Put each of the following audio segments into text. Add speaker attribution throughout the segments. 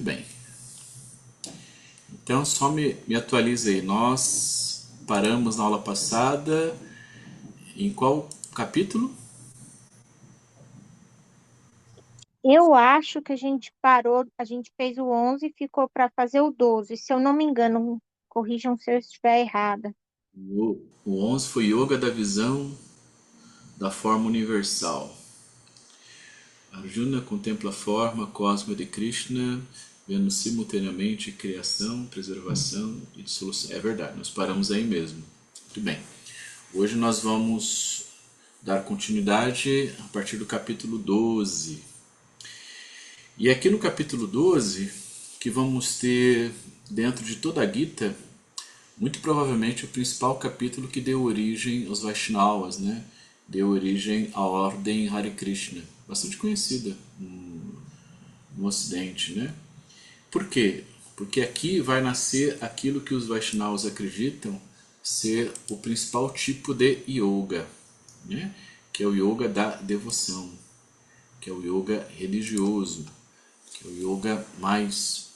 Speaker 1: bem. Então só me atualiza aí. Nós paramos na aula passada em qual capítulo?
Speaker 2: Eu acho que a gente parou, a gente fez o 11 e ficou para fazer o 12. Se eu não me engano, corrijam se eu estiver errada.
Speaker 1: O 11 foi Yoga da Visão da Forma Universal. Arjuna contempla a forma cósmica de Krishna, vendo simultaneamente criação, preservação e dissolução. É verdade, nós paramos aí mesmo. Muito bem. Hoje nós vamos dar continuidade a partir do capítulo 12. E aqui no capítulo 12, que vamos ter dentro de toda a Gita, muito provavelmente o principal capítulo que deu origem aos Vaishnavas, né? Deu origem à ordem Hare Krishna, bastante conhecida no Ocidente, né? Por quê? Porque aqui vai nascer aquilo que os Vaishnavas acreditam ser o principal tipo de yoga, né? Que é o yoga da devoção, que é o yoga religioso, que é o yoga mais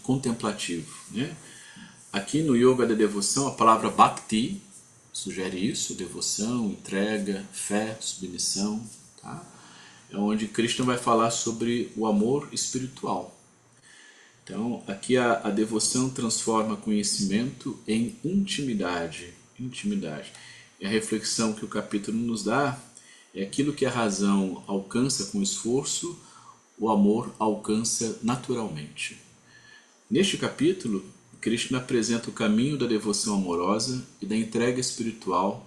Speaker 1: contemplativo, né? Aqui no yoga da devoção, a palavra bhakti sugere isso: devoção, entrega, fé, submissão, tá? É onde Krishna vai falar sobre o amor espiritual. Então, aqui a devoção transforma conhecimento em intimidade. Intimidade. E a reflexão que o capítulo nos dá é aquilo que a razão alcança com esforço, o amor alcança naturalmente. Neste capítulo, Krishna apresenta o caminho da devoção amorosa e da entrega espiritual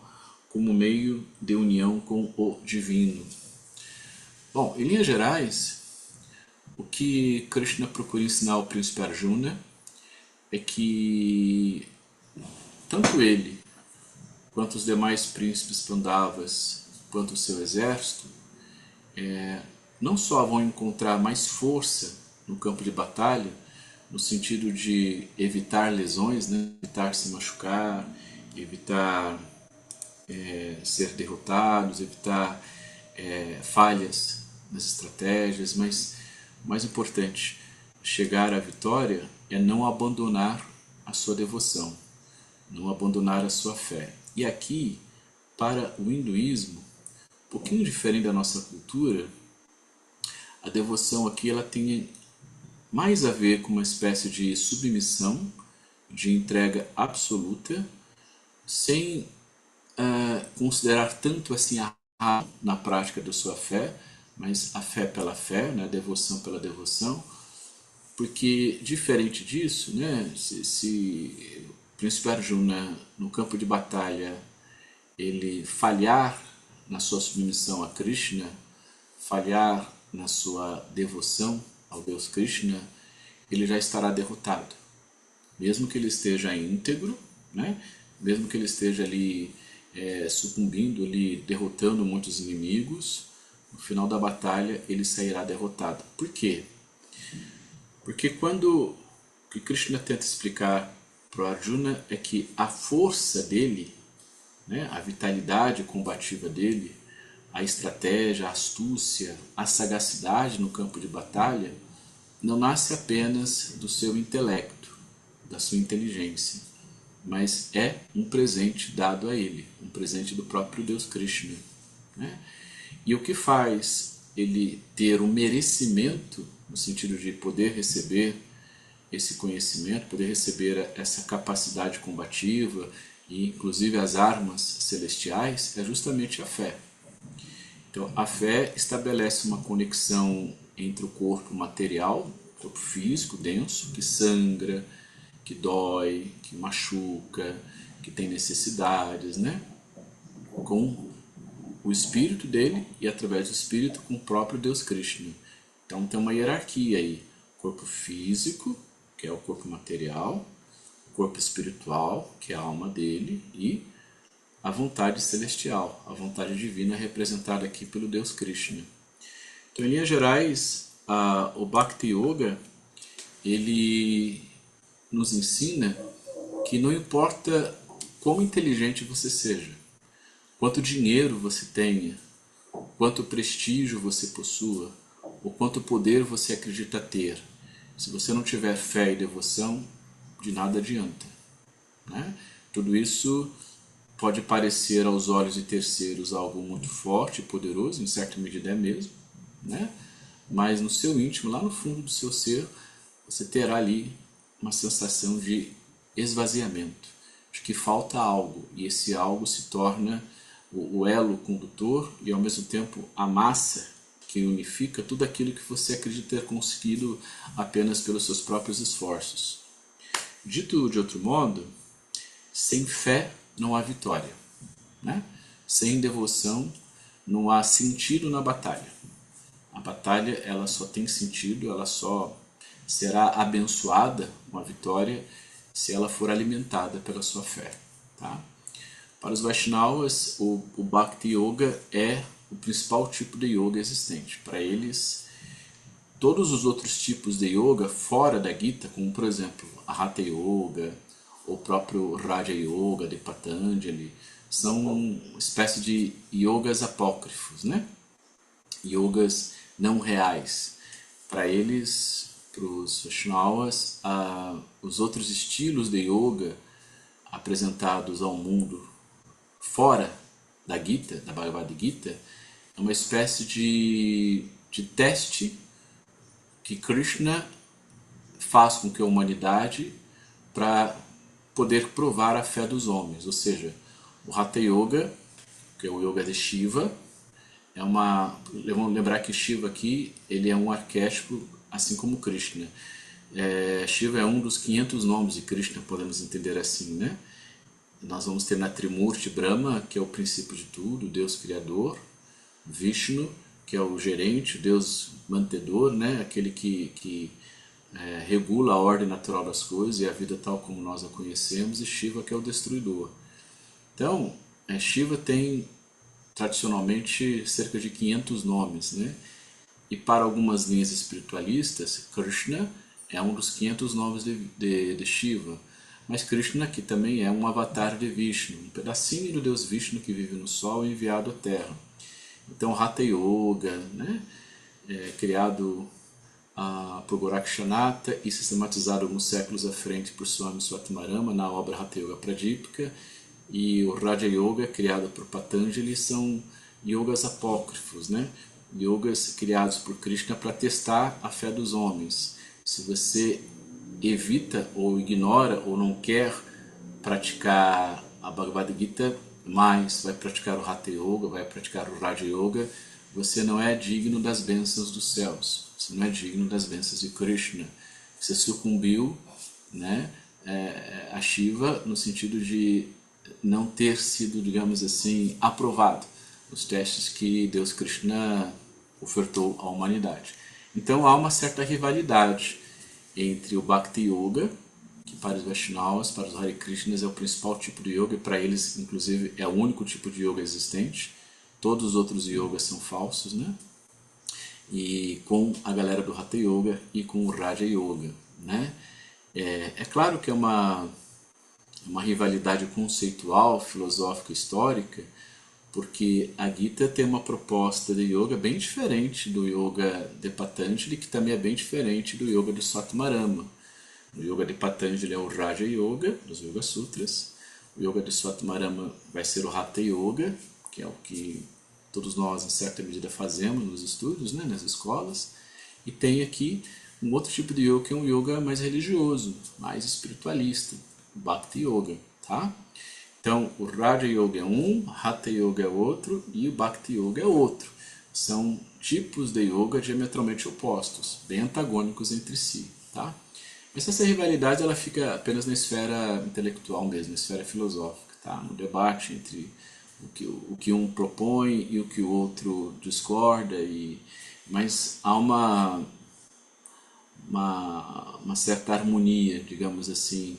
Speaker 1: como meio de união com o divino. Bom, em linhas gerais, o que Krishna procura ensinar ao príncipe Arjuna é que tanto ele quanto os demais príncipes Pandavas, quanto o seu exército, não só vão encontrar mais força no campo de batalha, no sentido de evitar lesões, né? Evitar se machucar, evitar ser derrotados, evitar falhas nas estratégias, mas o mais importante, chegar à vitória é não abandonar a sua devoção, não abandonar a sua fé. E aqui, para o hinduísmo, um pouquinho diferente da nossa cultura, a devoção aqui ela tem mais a ver com uma espécie de submissão, de entrega absoluta, sem considerar tanto assim a na prática da sua fé, mas a fé pela fé, né, a devoção pela devoção, porque diferente disso, né, se o príncipe Arjuna no campo de batalha ele falhar na sua submissão a Krishna, falhar na sua devoção ao Deus Krishna, ele já estará derrotado. Mesmo que ele esteja íntegro, né? Mesmo que ele esteja ali sucumbindo, ali, derrotando muitos inimigos, no final da batalha ele sairá derrotado. Por quê? Porque quando o que Krishna tenta explicar para o Arjuna é que a força dele, né, a vitalidade combativa dele, a estratégia, a astúcia, a sagacidade no campo de batalha, não nasce apenas do seu intelecto, da sua inteligência, mas é um presente dado a ele, um presente do próprio Deus Krishna, né? E o que faz ele ter um merecimento, no sentido de poder receber esse conhecimento, poder receber essa capacidade combativa e inclusive as armas celestiais, é justamente a fé. Então, a fé estabelece uma conexão entre o corpo material, o corpo físico denso, que sangra, que dói, que machuca, que tem necessidades, né? Com o espírito dele e através do espírito com o próprio Deus Krishna. Então tem uma hierarquia aí: corpo físico, que é o corpo material, corpo espiritual, que é a alma dele, e a vontade celestial, a vontade divina representada aqui pelo Deus Krishna. Então, em linhas gerais, o Bhakti Yoga ele nos ensina que não importa quão inteligente você seja, quanto dinheiro você tenha, quanto prestígio você possua, ou quanto poder você acredita ter, Se você não tiver fé e devoção, de nada adianta, né? Tudo isso pode parecer aos olhos de terceiros algo muito forte e poderoso, em certa medida é mesmo, né? Mas no seu íntimo, lá no fundo do seu ser, você terá ali uma sensação de esvaziamento, de que falta algo, e esse algo se torna o elo condutor e ao mesmo tempo a massa que unifica tudo aquilo que você acredita ter conseguido apenas pelos seus próprios esforços. Dito de outro modo, sem fé não há vitória, né? Sem devoção não há sentido na batalha. A batalha ela só tem sentido, ela só será abençoada, uma vitória, se ela for alimentada pela sua fé. Tá? Para os Vaishnavas, o Bhakti Yoga é o principal tipo de yoga existente. Para eles, todos os outros tipos de yoga fora da Gita, como por exemplo a Hatha Yoga, o próprio Raja Yoga de Patanjali, são uma espécie de yogas apócrifos, né? Yogas não reais. Para eles, para os Vaishnavas, os outros estilos de yoga apresentados ao mundo fora da Gita, da Bhagavad Gita, é uma espécie de teste que Krishna faz com que a humanidade para poder provar a fé dos homens. Ou seja, o Hatha Yoga, que é o yoga de Shiva, vamos lembrar que Shiva aqui ele é um arquétipo, assim como Krishna. Shiva é um dos 500 nomes de Krishna, podemos entender assim, né? Nós vamos ter na Trimurti Brahma, que é o princípio de tudo, o Deus Criador, Vishnu, que é o gerente, o Deus mantedor, né? Aquele que regula a ordem natural das coisas e a vida tal como nós a conhecemos, e Shiva, que é o destruidor. Então, Shiva tem tradicionalmente cerca de 500 nomes, né? E para algumas linhas espiritualistas, Krishna é um dos 500 nomes de Shiva. Mas Krishna aqui também é um avatar de Vishnu, um pedacinho do Deus Vishnu que vive no Sol e enviado à Terra. Então, Hatha Yoga, né? Criado por Gorakshanata e sistematizado alguns séculos à frente por Swami Swatmarama na obra Hatha Yoga Pradipika, e o Raja Yoga, criado por Patanjali, são yogas apócrifos, né? Yogas criados por Krishna para testar a fé dos homens. Se você evita ou ignora ou não quer praticar a Bhagavad Gita, mas vai praticar o Hatha Yoga, vai praticar o Raja Yoga, você não é digno das bênçãos dos céus, você não é digno das bênçãos de Krishna. Você sucumbiu, né, a Shiva no sentido de não ter sido, digamos assim, aprovado nos testes que Deus Krishna ofertou à humanidade. Então há uma certa rivalidade entre o Bhakti Yoga, que para os Vaishnavas, para os Hare Krishnas é o principal tipo de yoga, e para eles inclusive é o único tipo de yoga existente, todos os outros yogas são falsos, né? E com a galera do Hatha Yoga e com o Raja Yoga, né? É claro que é uma rivalidade conceitual, filosófica, histórica, porque a Gita tem uma proposta de yoga bem diferente do yoga de Patanjali, que também é bem diferente do yoga de Swatmarama. O yoga de Patanjali é o Raja Yoga, dos Yoga Sutras. O yoga de Swatmarama vai ser o Hatha Yoga, que é o que todos nós, em certa medida, fazemos nos estudos, né, nas escolas. E tem aqui um outro tipo de yoga, que é um yoga mais religioso, mais espiritualista, o Bhakti Yoga, tá? Então, o Raja Yoga é um, Hatha Yoga é outro e o Bhakti Yoga é outro. São tipos de yoga diametralmente opostos, bem antagônicos entre si, tá? Mas essa rivalidade ela fica apenas na esfera intelectual mesmo, na esfera filosófica, tá? No debate entre o que um propõe e o que o outro discorda, mas há uma certa harmonia, digamos assim,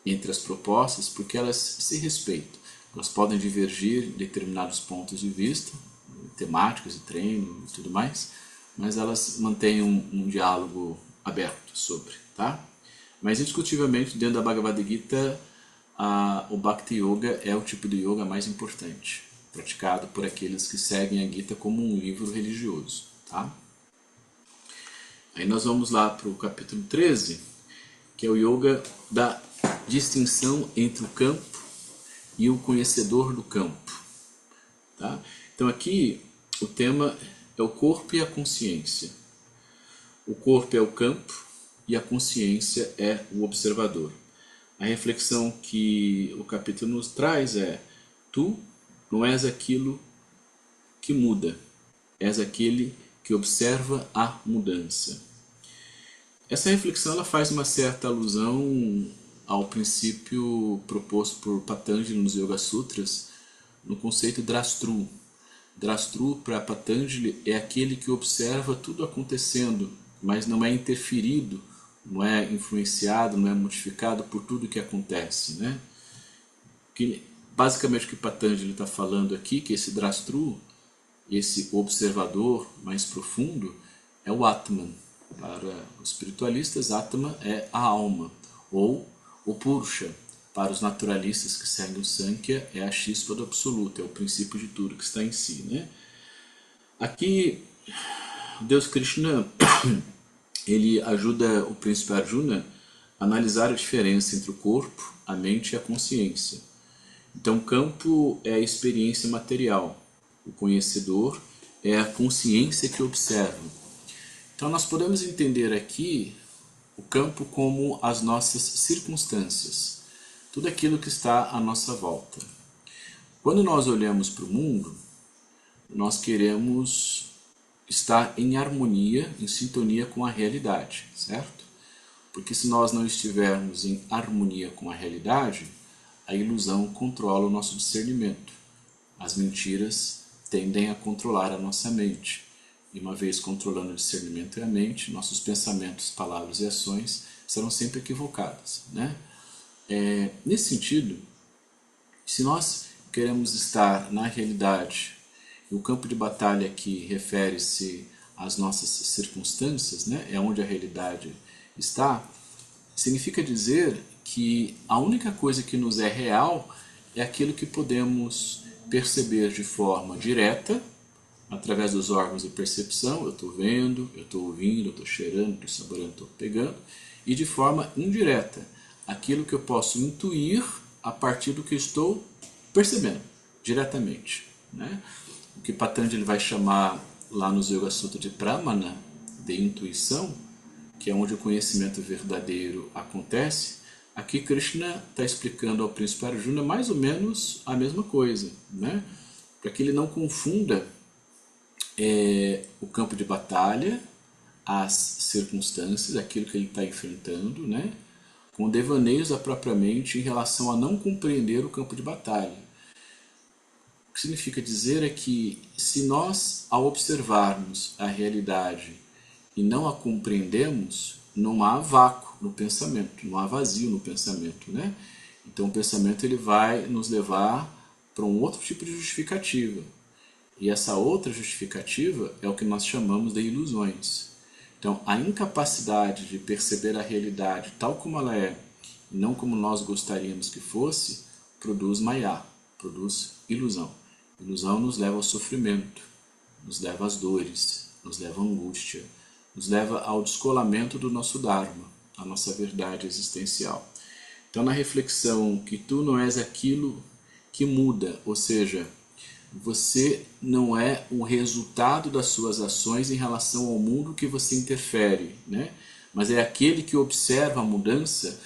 Speaker 1: entre as propostas, porque elas se respeitam. Elas podem divergir em determinados pontos de vista, temáticos de treino e tudo mais, mas elas mantêm um diálogo aberto sobre, tá? Mas indiscutivelmente, dentro da Bhagavad Gita, o Bhakti Yoga é o tipo de yoga mais importante, praticado por aqueles que seguem a Gita como um livro religioso, tá? Aí nós vamos lá para o capítulo 13, que é o yoga da distinção entre o campo e o conhecedor do campo. Tá? Então aqui o tema é o corpo e a consciência. O corpo é o campo e a consciência é o observador. A reflexão que o capítulo nos traz é: tu não és aquilo que muda, és aquele que observa a mudança. Essa reflexão ela faz uma certa alusão ao princípio proposto por Patanjali nos Yoga Sutras, no conceito Drastru. Drastru, para Patanjali, é aquele que observa tudo acontecendo, mas não é interferido, não é influenciado, não é modificado por tudo que acontece, né? Que, basicamente o que Patanjali está falando aqui, que esse Drastru, esse observador mais profundo, é o Atman. Para os espiritualistas, Atman é a alma, ou o Purusha. Para os naturalistas que seguem o Sankhya, é a chispa do absoluto, é o princípio de tudo que está em si, né? Aqui, Deus Krishna ele ajuda o príncipe Arjuna a analisar a diferença entre o corpo, a mente e a consciência. Então, o campo é a experiência material, o conhecedor é a consciência que observa. Então, nós podemos entender aqui o campo como as nossas circunstâncias, tudo aquilo que está à nossa volta. Quando nós olhamos para o mundo, nós queremos estar em harmonia, em sintonia com a realidade, certo? Porque se nós não estivermos em harmonia com a realidade, a ilusão controla o nosso discernimento. As mentiras tendem a controlar a nossa mente. E uma vez controlando o discernimento e a mente, nossos pensamentos, palavras e ações serão sempre equivocados, né? Nesse sentido, se nós queremos estar na realidade, e o campo de batalha aqui refere-se às nossas circunstâncias, né? É onde a realidade está, significa dizer que a única coisa que nos é real é aquilo que podemos perceber de forma direta, através dos órgãos de percepção. Eu estou vendo, eu estou ouvindo, eu estou cheirando, estou saboreando, estou pegando, e de forma indireta, aquilo que eu posso intuir a partir do que eu estou percebendo diretamente, né? O que Patanjali vai chamar lá nos Yoga Sutra de Pramana, de intuição, que é onde o conhecimento verdadeiro acontece. Aqui Krishna está explicando ao príncipe Arjuna mais ou menos a mesma coisa, né? Para que ele não confunda o campo de batalha, as circunstâncias, aquilo que ele está enfrentando, né? Com devaneios da própria mente em relação a não compreender o campo de batalha. O que significa dizer é que se nós, ao observarmos a realidade e não a compreendemos, não há vácuo no pensamento, não há vazio no pensamento, né? Então o pensamento ele vai nos levar para um outro tipo de justificativa. E essa outra justificativa é o que nós chamamos de ilusões. Então a incapacidade de perceber a realidade tal como ela é, e não como nós gostaríamos que fosse, produz maya, produz ilusão. Ilusão nos leva ao sofrimento, nos leva às dores, nos leva à angústia, nos leva ao descolamento do nosso Dharma, a nossa verdade existencial. Então, na reflexão que tu não és aquilo que muda, ou seja, você não é o resultado das suas ações em relação ao mundo que você interfere, né? Mas é aquele que observa a mudança,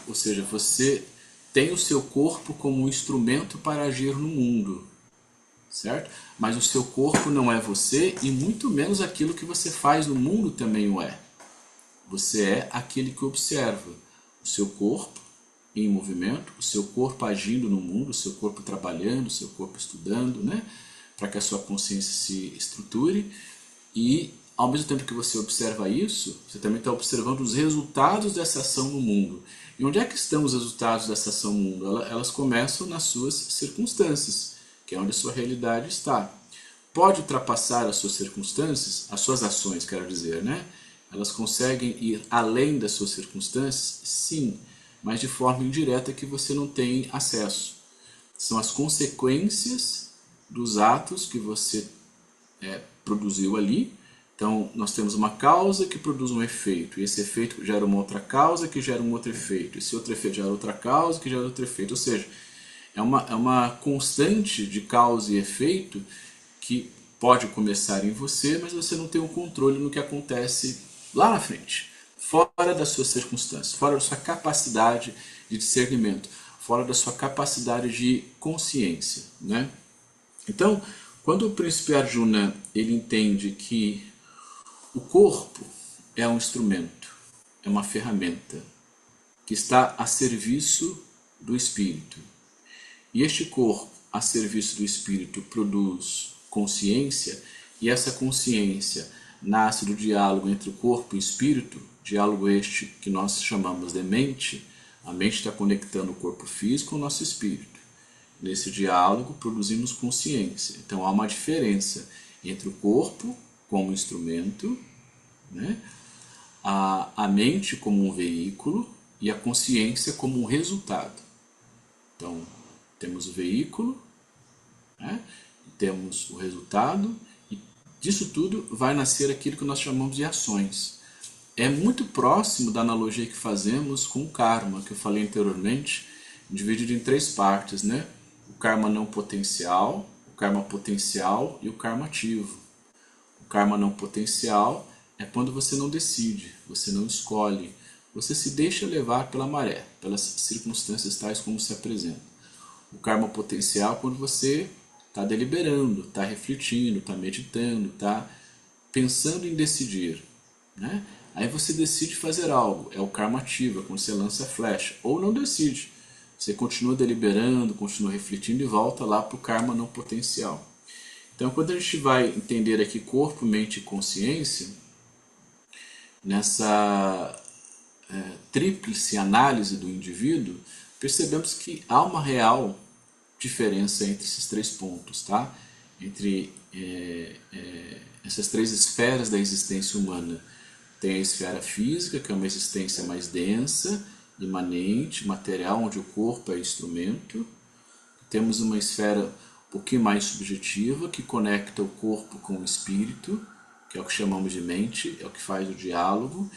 Speaker 1: ou seja, você tem o seu corpo como um instrumento para agir no mundo, certo? Mas o seu corpo não é você e muito menos aquilo que você faz no mundo também o é. Você é aquele que observa o seu corpo em movimento, o seu corpo agindo no mundo, o seu corpo trabalhando, o seu corpo estudando, né? Para que a sua consciência se estruture. E ao mesmo tempo que você observa isso, você também está observando os resultados dessa ação no mundo. E onde é que estão os resultados dessa ação no mundo? Elas começam nas suas circunstâncias, que é onde a sua realidade está. Pode ultrapassar as suas circunstâncias, as suas ações, quero dizer, né? Elas conseguem ir além das suas circunstâncias? Sim, mas de forma indireta que você não tem acesso. São as consequências dos atos que você produziu ali, Então, nós temos uma causa que produz um efeito, e esse efeito gera uma outra causa que gera um outro efeito, esse outro efeito gera outra causa que gera outro efeito, ou seja, é uma constante de causa e efeito que pode começar em você, mas você não tem o controle no que acontece lá na frente, fora das suas circunstâncias, fora da sua capacidade de discernimento, fora da sua capacidade de consciência, né? Então, quando o príncipe Arjuna ele entende que o corpo é um instrumento, é uma ferramenta que está a serviço do espírito, e este corpo a serviço do espírito produz consciência, e essa consciência nasce do diálogo entre o corpo e o espírito, diálogo este que nós chamamos de mente. A mente está conectando o corpo físico com o nosso espírito. Nesse diálogo produzimos consciência. Então há uma diferença entre o corpo como instrumento, né, a mente como um veículo e a consciência como um resultado. Então temos o veículo, né, temos o resultado, e disso tudo vai nascer aquilo que nós chamamos de ações. É muito próximo da analogia que fazemos com o karma, que eu falei anteriormente, dividido em 3 partes, né? O karma não potencial, o karma potencial e o karma ativo. O karma não potencial é quando você não decide, você não escolhe, você se deixa levar pela maré, pelas circunstâncias tais como se apresentam. O karma potencial é quando você está deliberando, está refletindo, está meditando, está pensando em decidir, né? Aí você decide fazer algo, é o karma ativo, é quando você lança a flecha, ou não decide, você continua deliberando, continua refletindo e volta lá para o karma não potencial. Então, quando a gente vai entender aqui corpo, mente e consciência, nessa tríplice análise do indivíduo, percebemos que há uma real diferença entre esses 3 pontos, tá? Entre essas 3 esferas da existência humana. Tem a esfera física, que é uma existência mais densa, imanente, material, onde o corpo é instrumento. Temos uma esfera um pouquinho mais subjetiva, que conecta o corpo com o espírito, que é o que chamamos de mente, é o que faz o diálogo.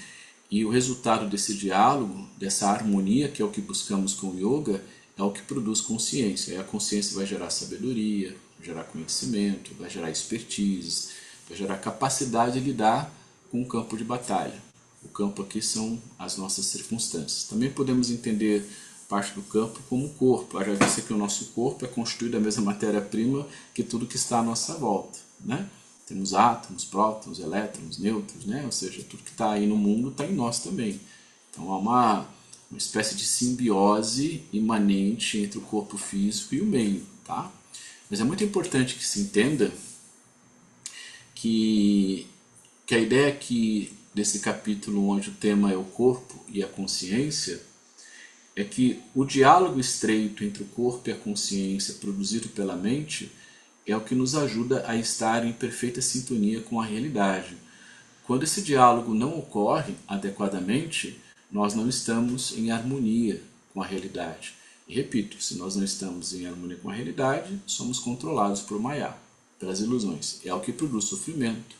Speaker 1: E o resultado desse diálogo, dessa harmonia, que é o que buscamos com o yoga, é o que produz consciência. E a consciência vai gerar sabedoria, vai gerar conhecimento, vai gerar expertise, vai gerar capacidade de lidar com o campo de batalha. O campo aqui são as nossas circunstâncias. Também podemos entender parte do campo como corpo. Eu já disse que o nosso corpo é constituído da mesma matéria-prima que tudo que está à nossa volta, né? Temos átomos, prótons, elétrons, nêutrons, né? Ou seja, tudo que está aí no mundo está em nós também. Então há uma espécie de simbiose imanente entre o corpo físico e o meio, tá? Mas é muito importante que se entenda que a ideia aqui desse capítulo, onde o tema é o corpo e a consciência, é que o diálogo estreito entre o corpo e a consciência produzido pela mente é o que nos ajuda a estar em perfeita sintonia com a realidade. Quando esse diálogo não ocorre adequadamente, nós não estamos em harmonia com a realidade. E repito, se nós não estamos em harmonia com a realidade, somos controlados por Maya, pelas ilusões. É o que produz sofrimento,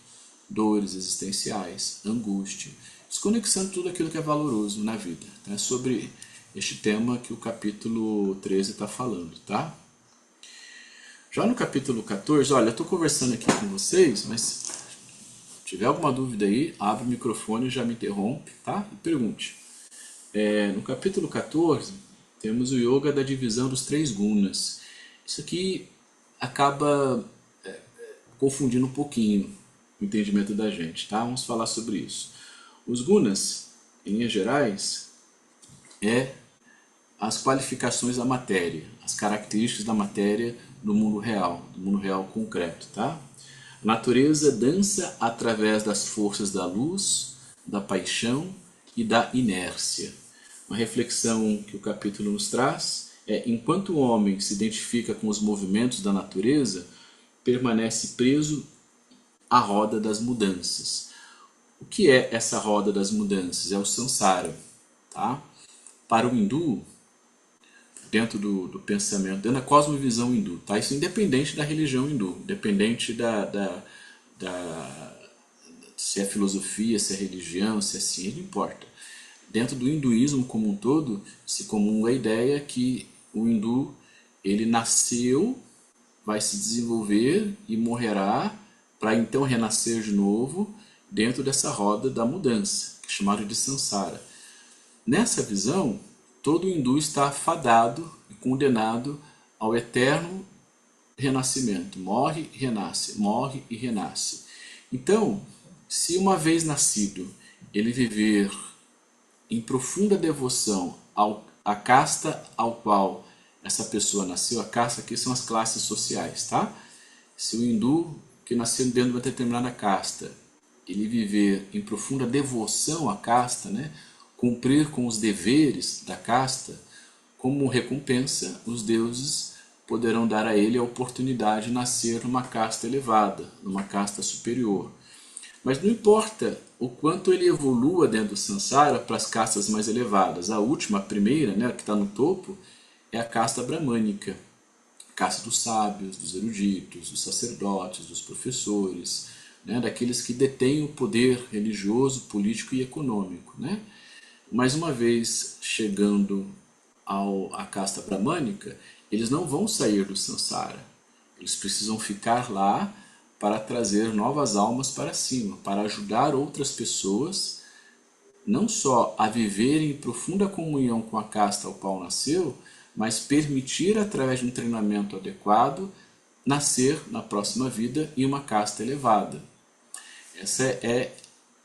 Speaker 1: dores existenciais, angústia, desconexando tudo aquilo que é valoroso na vida. Então é sobre este tema que o capítulo 13 está falando, tá? Já no capítulo 14, olha, eu estou conversando aqui com vocês, mas se tiver alguma dúvida aí, abre o microfone e já me interrompe, tá? E pergunte. No capítulo 14, temos o yoga da divisão dos 3 gunas. Isso aqui acaba confundindo um pouquinho o entendimento da gente, tá? Vamos falar sobre isso. Os gunas, em linhas gerais, é as qualificações da matéria, as características da matéria do mundo real concreto, tá? A natureza dança através das forças da luz, da paixão e da inércia. Uma reflexão que o capítulo nos traz é: enquanto o homem se identifica com os movimentos da natureza, permanece preso à roda das mudanças. O que é essa roda das mudanças? É o samsara, tá? Para o hindu, dentro do pensamento, dentro da cosmovisão hindu, tá? Isso independente da religião hindu, independente se é filosofia, se é religião, se é ciência, não importa. Dentro do hinduísmo como um todo, se comunga a ideia que o hindu, ele nasceu, vai se desenvolver e morrerá para então renascer de novo dentro dessa roda da mudança, que é chamada de samsara. Nessa visão, todo hindu está fadado e condenado ao eterno renascimento. Morre, renasce, morre e renasce. Então, se uma vez nascido ele viver em profunda devoção à casta ao qual essa pessoa nasceu, a casta aqui são as classes sociais, tá? Se o hindu que nasceu dentro de uma determinada casta, ele viver em profunda devoção à casta, né? Cumprir com os deveres da casta, como recompensa, os deuses poderão dar a ele a oportunidade de nascer numa casta elevada, numa casta superior. Mas não importa o quanto ele evolua dentro do samsara para as castas mais elevadas. A última, a primeira, né, que está no topo, é a casta bramânica, a casta dos sábios, dos eruditos, dos sacerdotes, dos professores, né, daqueles que detêm o poder religioso, político e econômico, né? Mais uma vez chegando à casta bramânica, eles não vão sair do samsara. Eles precisam ficar lá para trazer novas almas para cima, para ajudar outras pessoas, não só a viverem em profunda comunhão com a casta ao qual nasceu, mas permitir, através de um treinamento adequado, nascer na próxima vida em uma casta elevada. Essa é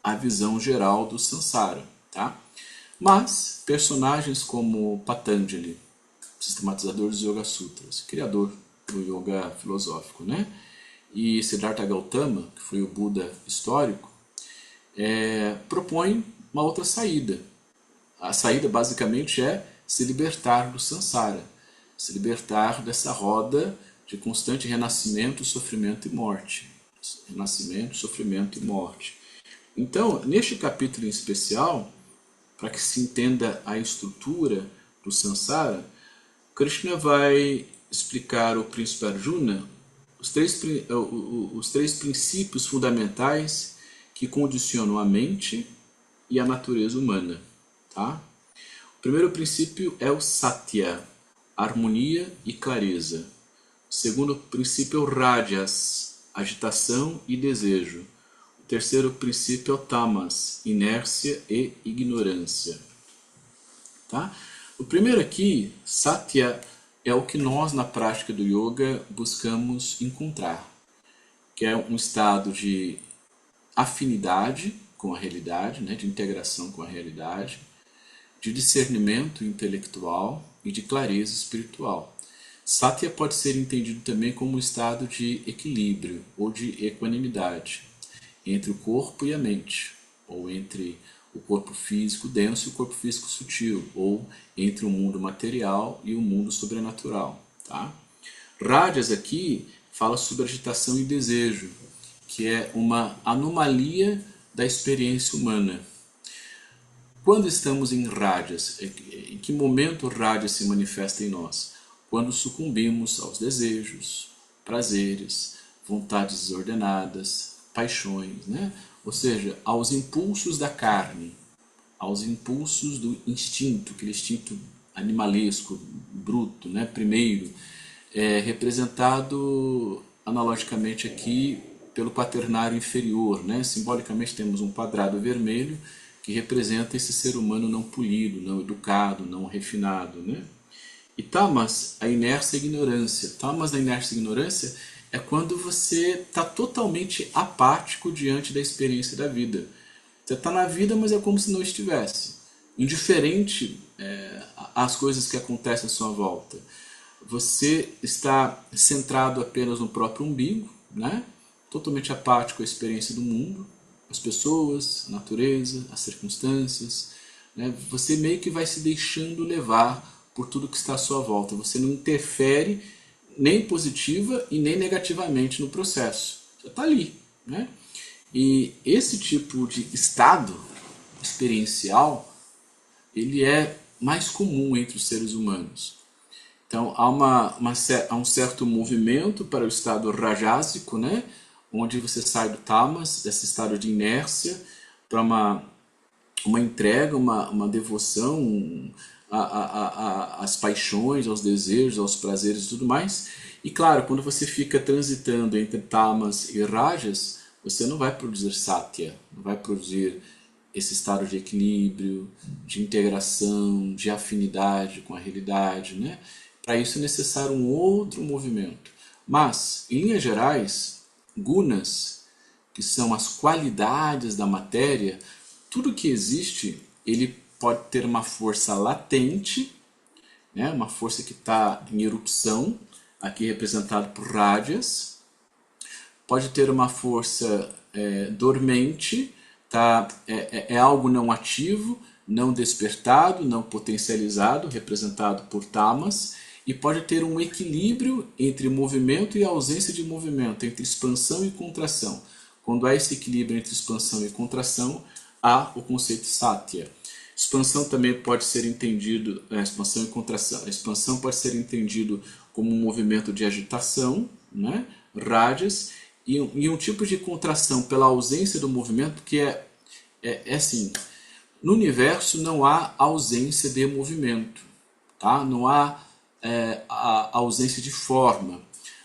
Speaker 1: a visão geral do samsara, tá? Mas personagens como Patanjali, sistematizador dos Yoga Sutras, criador do yoga filosófico, né? E Siddhartha Gautama, que foi o Buda histórico, propõe uma outra saída. A saída basicamente é se libertar do samsara, se libertar dessa roda de constante renascimento, sofrimento e morte. Renascimento, sofrimento e morte. Então, neste capítulo em especial, para que se entenda a estrutura do samsara, Krishna vai explicar ao príncipe Arjuna os três princípios fundamentais que condicionam a mente e a natureza humana. Tá? O primeiro princípio é o satya, harmonia e clareza. O segundo princípio é o rajas, agitação e desejo. O terceiro princípio é o tamas, inércia e ignorância. Tá? O primeiro aqui, satya, é o que nós na prática do yoga buscamos encontrar, que é um estado de afinidade com a realidade, né, de integração com a realidade, de discernimento intelectual e de clareza espiritual. Satya pode ser entendido também como um estado de equilíbrio ou de equanimidade entre o corpo e a mente, ou entre o corpo físico denso e o corpo físico sutil, ou entre o mundo material e o mundo sobrenatural. Tá? Rajas aqui fala sobre agitação e desejo, que é uma anomalia da experiência humana. Quando estamos em rajas, em que momento o rajas se manifesta em nós? Quando sucumbimos aos desejos, prazeres, vontades desordenadas, paixões, né? Ou seja, aos impulsos da carne, aos impulsos do instinto, aquele instinto animalesco, bruto, né? Primeiro, representado analogicamente aqui pelo quaternário inferior, né? Simbolicamente temos um quadrado vermelho que representa esse ser humano não polido, não educado, não refinado, né? E tamas, a inércia e a ignorância. Tamas da inércia e ignorância é quando você está totalmente apático diante da experiência da vida. Você está na vida, mas é como se não estivesse. Indiferente às coisas que acontecem à sua volta. Você está centrado apenas no próprio umbigo, né? Totalmente apático à experiência do mundo, as pessoas, a natureza, as circunstâncias. Né? Você meio que vai se deixando levar por tudo que está à sua volta. Você não interfere nem positiva e nem negativamente no processo. Você está ali. Né? E esse tipo de estado experiencial, ele é mais comum entre os seres humanos. Então há um certo movimento para o estado rajásico, né? onde você sai do tamas, desse estado de inércia, para uma entrega, uma devoção às paixões, aos desejos, aos prazeres e tudo mais. E claro, quando você fica transitando entre tamas e rajas, você não vai produzir satya, não vai produzir esse estado de equilíbrio, de integração, de afinidade com a realidade, né? Para isso é necessário um outro movimento. Mas, em linhas gerais, gunas, que são as qualidades da matéria, tudo que existe, ele pode ter uma força latente, né? Uma força que está em erupção, aqui representado por rajas, pode ter uma força dormente, tá? É algo não ativo, não despertado, não potencializado, representado por tamas, e pode ter um equilíbrio entre movimento e ausência de movimento, entre expansão e contração. Quando há esse equilíbrio entre expansão e contração, há o conceito satya. Expansão também pode ser entendido, expansão e contração. A expansão pode ser entendido como um movimento de agitação, né? Rajas, e um tipo de contração pela ausência do movimento que é assim, no universo não há ausência de movimento, tá? Não há a ausência de forma.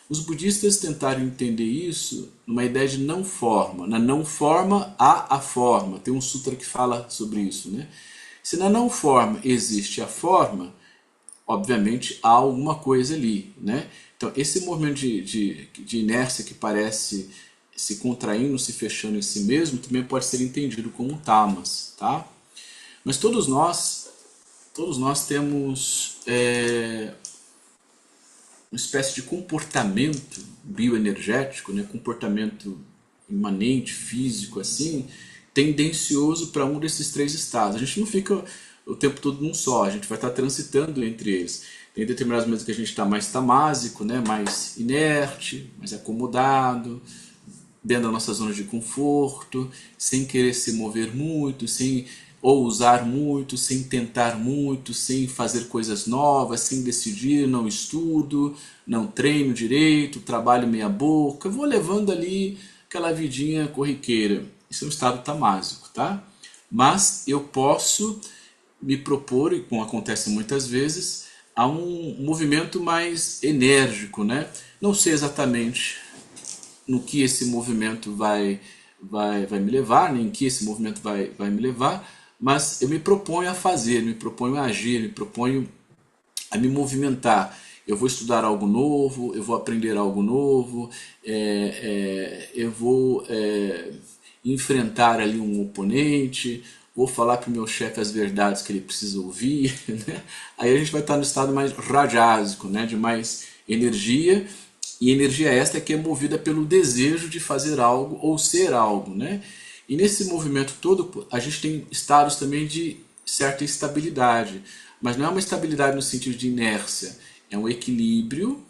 Speaker 1: Os budistas tentaram entender isso numa ideia de não forma. Na não forma há a forma. Tem um sutra que fala sobre isso, né? Se na não forma existe a forma, obviamente há alguma coisa ali, né? Então esse movimento de inércia que parece se contraindo, se fechando em si mesmo, também pode ser entendido como tamas, tá? Mas todos nós temos uma espécie de comportamento bioenergético, né? Comportamento imanente, físico, assim, tendencioso para um desses três estados. A gente não fica o tempo todo num só, a gente vai estar transitando entre eles. Tem determinados momentos que a gente está mais tamásico, né? Mais inerte, mais acomodado, dentro da nossa zona de conforto, sem querer se mover muito, sem ousar muito, sem tentar muito, sem fazer coisas novas, sem decidir, não estudo, não treino direito, trabalho meia boca, vou levando ali aquela vidinha corriqueira. Isso é um estado tamásico, tá? Mas eu posso me propor, e como acontece muitas vezes, a um movimento mais enérgico, né? Não sei exatamente no que esse movimento vai me levar, nem em que esse movimento vai me levar, mas eu me proponho a fazer, me proponho a agir, me proponho a me movimentar. Eu vou estudar algo novo, eu vou aprender algo novo, eu vou enfrentar ali um oponente, vou falar para o meu chefe as verdades que ele precisa ouvir, né? Aí a gente vai estar no estado mais rajásico, né? De mais energia, e energia esta que é movida pelo desejo de fazer algo ou ser algo, né? E nesse movimento todo a gente tem estados também de certa estabilidade, mas não é uma estabilidade no sentido de inércia, é um equilíbrio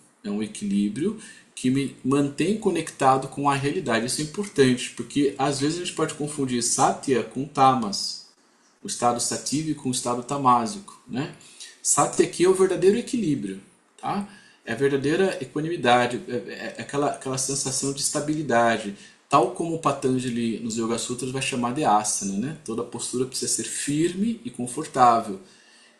Speaker 1: que me mantém conectado com a realidade. Isso é importante, porque às vezes a gente pode confundir satya com tamas, o estado satívico com o estado tamásico, né? Satya aqui é o verdadeiro equilíbrio, tá? É a verdadeira equanimidade, é aquela sensação de estabilidade, tal como o Patanjali nos Yoga Sutras vai chamar de asana, né? Toda postura precisa ser firme e confortável.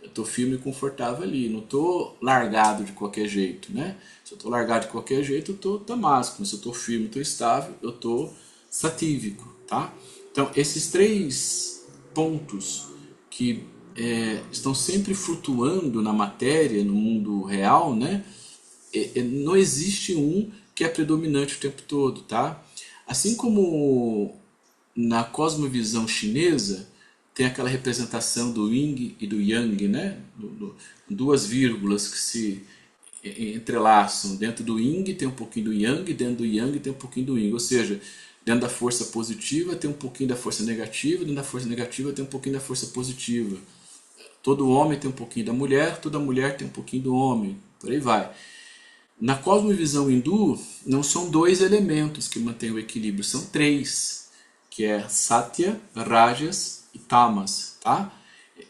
Speaker 1: Eu estou firme e confortável ali, não estou largado de qualquer jeito, né? Se eu estou largado de qualquer jeito, eu estou tamásico, mas se eu estou firme, estou estável, eu estou satívico, tá? Então, esses três pontos que estão sempre flutuando na matéria, no mundo real, né? Não existe um que é predominante o tempo todo, tá? Assim como na cosmovisão chinesa tem aquela representação do yin e do yang, né? Duas vírgulas que se entrelaçam. Dentro do yin tem um pouquinho do yang, dentro do yang tem um pouquinho do yin. Ou seja, dentro da força positiva tem um pouquinho da força negativa, dentro da força negativa tem um pouquinho da força positiva. Todo homem tem um pouquinho da mulher, toda mulher tem um pouquinho do homem. Por aí vai. Na cosmovisão hindu, não são dois elementos que mantêm o equilíbrio, são três, que é Satya, Rajas e Tamas, tá?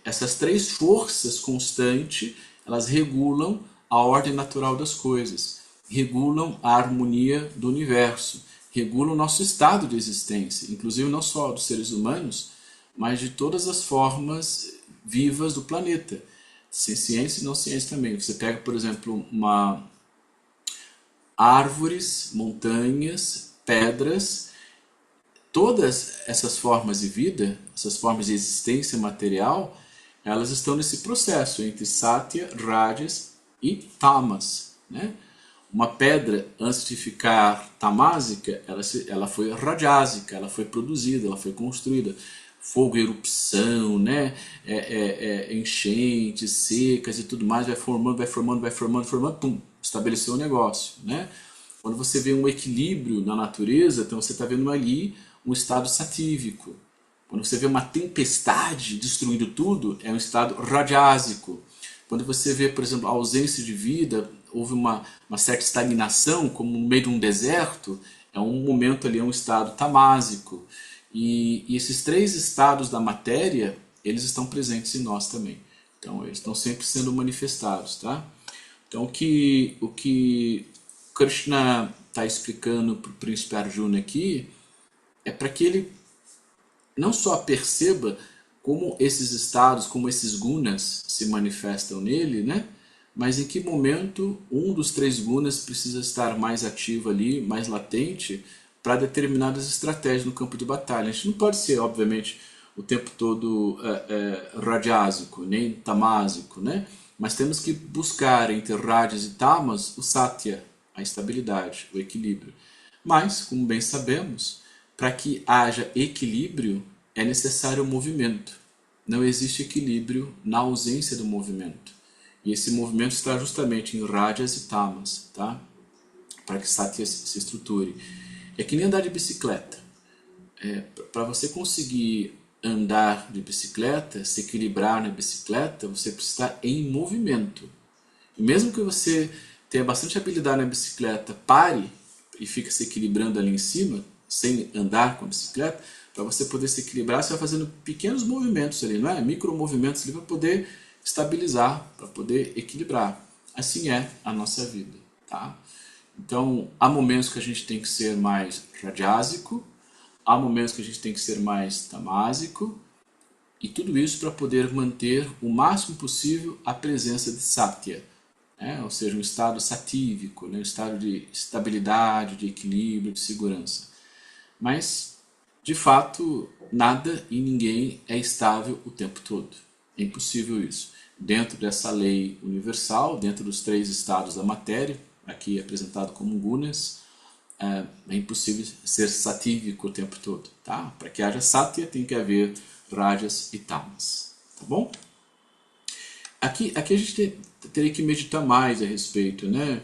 Speaker 1: Essas três forças constantes, elas regulam a ordem natural das coisas, regulam a harmonia do universo. regula o nosso estado de existência, inclusive não só dos seres humanos, mas de todas as formas vivas do planeta, ciência e não ciência também. Você pega, por exemplo, árvores, montanhas, pedras, todas essas formas de vida, essas formas de existência material, elas estão nesse processo entre Satya, Rajas e Tamas, né? Uma pedra, antes de ficar tamásica, ela foi rajásica, ela foi produzida, ela foi construída. Fogo, erupção, né? Enchentes, secas e tudo mais, vai formando, pum, estabeleceu o negócio, né? Quando você vê um equilíbrio na natureza, então você está vendo ali um estado satívico. Quando você vê uma tempestade destruindo tudo, é um estado rajásico. Quando você vê, por exemplo, a ausência de vida, houve uma certa estagnação, como no meio de um deserto, é um momento ali, é um estado tamásico. E esses três estados da matéria, eles estão presentes em nós também. Então, eles estão sempre sendo manifestados, tá? Então, o que Krishna está explicando para o príncipe Arjuna aqui é para que ele não só perceba como esses estados, como esses gunas se manifestam nele, né? Mas em que momento um dos três gunas precisa estar mais ativo ali, mais latente, para determinadas estratégias no campo de batalha. A gente não pode ser, obviamente, o tempo todo rajásico, nem tamásico, né? Mas temos que buscar entre rajas e tamas o satya, a estabilidade, o equilíbrio. Mas, como bem sabemos, para que haja equilíbrio é necessário o movimento. Não existe equilíbrio na ausência do movimento. E esse movimento está justamente em rajas e tamas, tá? Para que satya se estruture. É que nem andar de bicicleta. Para você conseguir andar de bicicleta, se equilibrar na bicicleta, você precisa estar em movimento. E mesmo que você tenha bastante habilidade na bicicleta, pare e fique se equilibrando ali em cima, sem andar com a bicicleta, para você poder se equilibrar, você vai fazendo pequenos movimentos ali, não é? Micro movimentos ali para poder estabilizar, para poder equilibrar. Assim é a nossa vida, tá? Então, há momentos que a gente tem que ser mais rajásico, há momentos que a gente tem que ser mais tamásico, e tudo isso para poder manter o máximo possível a presença de satya, né? Ou seja, um estado satívico, né? Um estado de estabilidade, de equilíbrio, de segurança. Mas, de fato, nada e ninguém é estável o tempo todo. É impossível isso. Dentro dessa lei universal, dentro dos três estados da matéria, aqui apresentado como gunas, é impossível ser satívico o tempo todo. Tá? Para que haja satya, tem que haver rajas e tamas. Tá bom? Aqui a gente teria que meditar mais a respeito, né?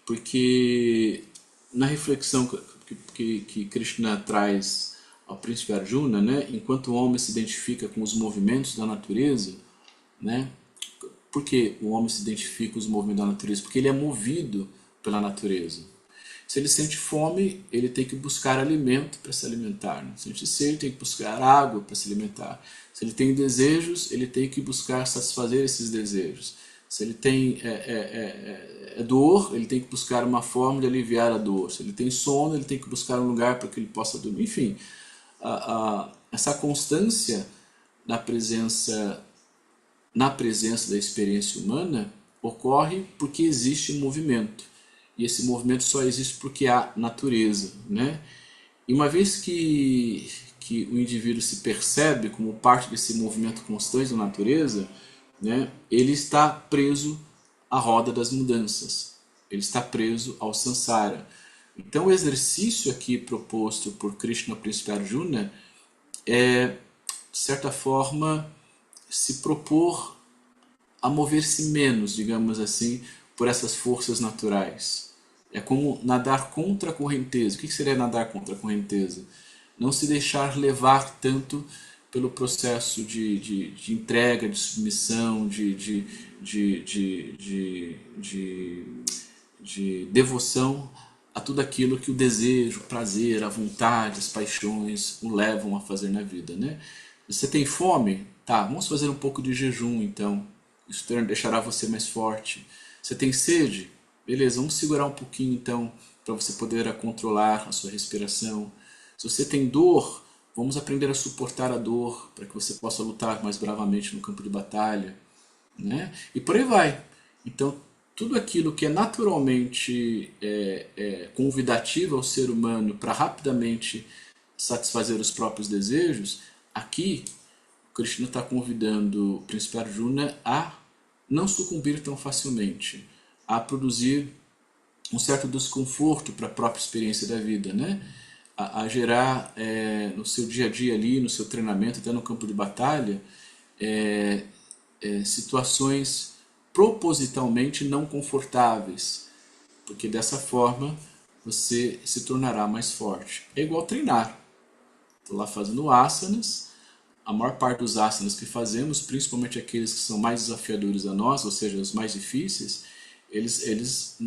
Speaker 1: Porque na reflexão que Krishna traz ao príncipe Arjuna, né, enquanto o homem se identifica com os movimentos da natureza, né, por que o homem se identifica com os movimentos da natureza? Porque ele é movido pela natureza. Se ele sente fome, ele tem que buscar alimento para se alimentar. Né? Se ele sente sede, ele tem que buscar água para se alimentar. Se ele tem desejos, ele tem que buscar satisfazer esses desejos. Se ele tem dor, ele tem que buscar uma forma de aliviar a dor. Se ele tem sono, ele tem que buscar um lugar para que ele possa dormir. Enfim, essa constância na presença da experiência humana ocorre porque existe movimento. E esse movimento só existe porque há natureza, né? E uma vez que o indivíduo se percebe como parte desse movimento constante da natureza, né, ele está preso à roda das mudanças, ele está preso ao samsara. Então o exercício aqui proposto por Krishna Príncipe Arjuna é, de certa forma, se propor a mover-se menos, digamos assim, por essas forças naturais. É como nadar contra a correnteza. O que seria nadar contra a correnteza? Não se deixar levar tanto pelo processo de entrega, de submissão, de devoção a tudo aquilo que o desejo, o prazer, a vontade, as paixões o levam a fazer na vida, né? Você tem fome? Tá, vamos fazer um pouco de jejum então. Isso deixará você mais forte. Você tem sede? Beleza, vamos segurar um pouquinho então, para você poder controlar a sua respiração. Se você tem dor, vamos aprender a suportar a dor, para que você possa lutar mais bravamente no campo de batalha, né? E por aí vai. Então, tudo aquilo que é naturalmente convidativo ao ser humano para rapidamente satisfazer os próprios desejos, aqui Krishna está convidando o príncipe Arjuna a não sucumbir tão facilmente, a produzir um certo desconforto para a própria experiência da vida, né? A gerar no seu dia a dia ali, no seu treinamento, até no campo de batalha, situações propositalmente não confortáveis, porque dessa forma você se tornará mais forte. É igual treinar. Estou lá fazendo asanas, a maior parte dos asanas que fazemos, principalmente aqueles que são mais desafiadores a nós, ou seja, os mais difíceis, eles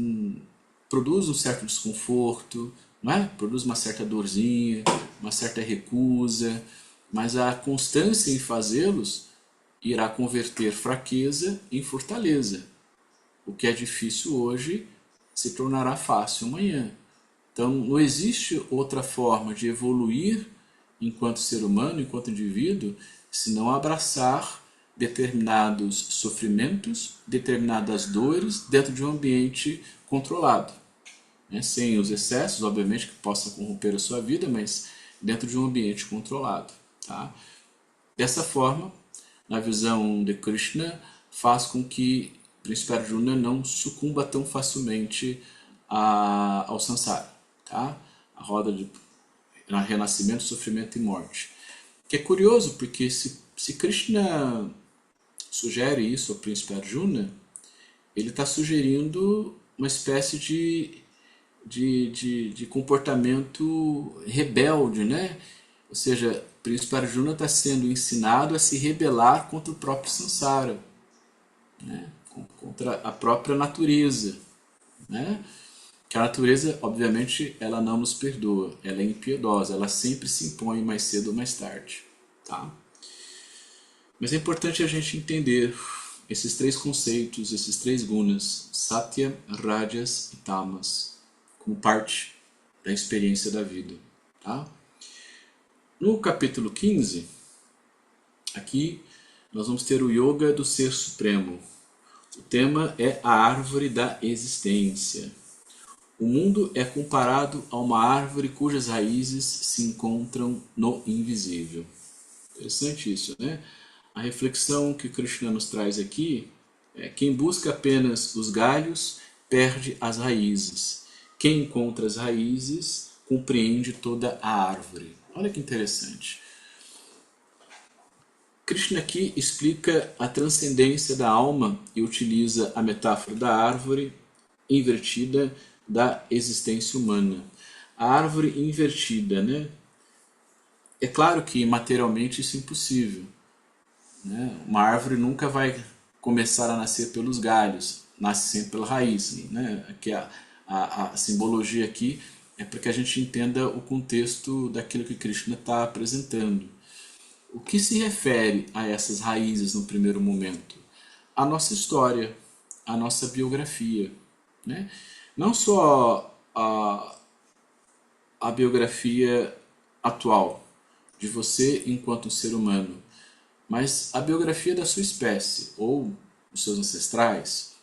Speaker 1: produzem um certo desconforto, não é? Produz uma certa dorzinha, uma certa recusa, mas a constância em fazê-los irá converter fraqueza em fortaleza. O que é difícil hoje se tornará fácil amanhã. Então não existe outra forma de evoluir enquanto ser humano, enquanto indivíduo, se não abraçar determinados sofrimentos, determinadas dores dentro de um ambiente controlado, né? Sem os excessos, obviamente, que possa corromper a sua vida, mas dentro de um ambiente controlado. Tá? Dessa forma, na visão de Krishna, faz com que o príncipe Arjuna não sucumba tão facilmente ao samsara, tá? A roda de renascimento, sofrimento e morte. Que é curioso, porque se Krishna sugere isso ao príncipe Arjuna, ele está sugerindo uma espécie de comportamento rebelde, né? Ou seja, o príncipe Arjuna está sendo ensinado a se rebelar contra o próprio samsara, né? Contra a própria natureza, né? Que a natureza, obviamente, ela não nos perdoa, ela é impiedosa, ela sempre se impõe mais cedo ou mais tarde, tá? Mas é importante a gente entender esses três conceitos, esses três gunas, Satya, Rajas e Tamas, como parte da experiência da vida, tá? No capítulo 15, aqui nós vamos ter o Yoga do Ser Supremo. O tema é a árvore da existência. O mundo é comparado a uma árvore cujas raízes se encontram no invisível. Interessante isso, né? A reflexão que Krishna nos traz aqui é: quem busca apenas os galhos perde as raízes. Quem encontra as raízes compreende toda a árvore. Olha que interessante. Krishna aqui explica a transcendência da alma e utiliza a metáfora da árvore invertida da existência humana. A árvore invertida, né? É claro que materialmente isso é impossível, né? Uma árvore nunca vai começar a nascer pelos galhos, nasce sempre pela raiz, né? Aqui a simbologia aqui é para que a gente entenda o contexto daquilo que Krishna está apresentando. O que se refere a essas raízes no primeiro momento? A nossa história, a nossa biografia, né? Não só a biografia atual de você enquanto um ser humano, mas a biografia da sua espécie, ou dos seus ancestrais,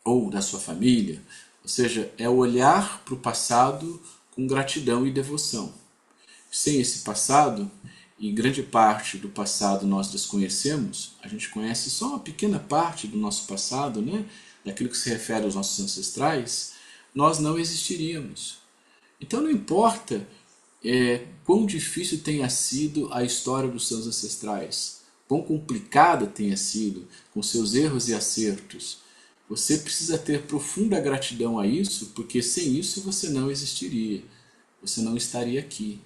Speaker 1: ou da sua família. Ou seja, é olhar para o passado com gratidão e devoção. Sem esse passado, e grande parte do passado nós desconhecemos, a gente conhece só uma pequena parte do nosso passado, né? Daquilo que se refere aos nossos ancestrais, nós não existiríamos. Então não importa quão difícil tenha sido a história dos seus ancestrais, quão complicada tenha sido, com seus erros e acertos, você precisa ter profunda gratidão a isso, porque sem isso você não existiria, você não estaria aqui.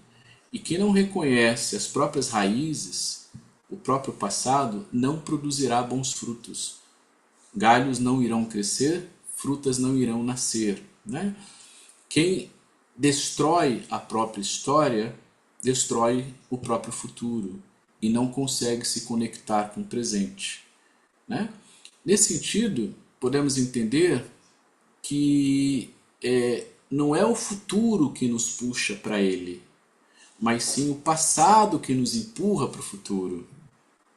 Speaker 1: E quem não reconhece as próprias raízes, o próprio passado, não produzirá bons frutos. Galhos não irão crescer, frutas não irão nascer, né? Quem destrói a própria história, destrói o próprio futuro e não consegue se conectar com o presente, né? Nesse sentido, podemos entender que não é o futuro que nos puxa para ele, mas sim o passado que nos empurra para o futuro.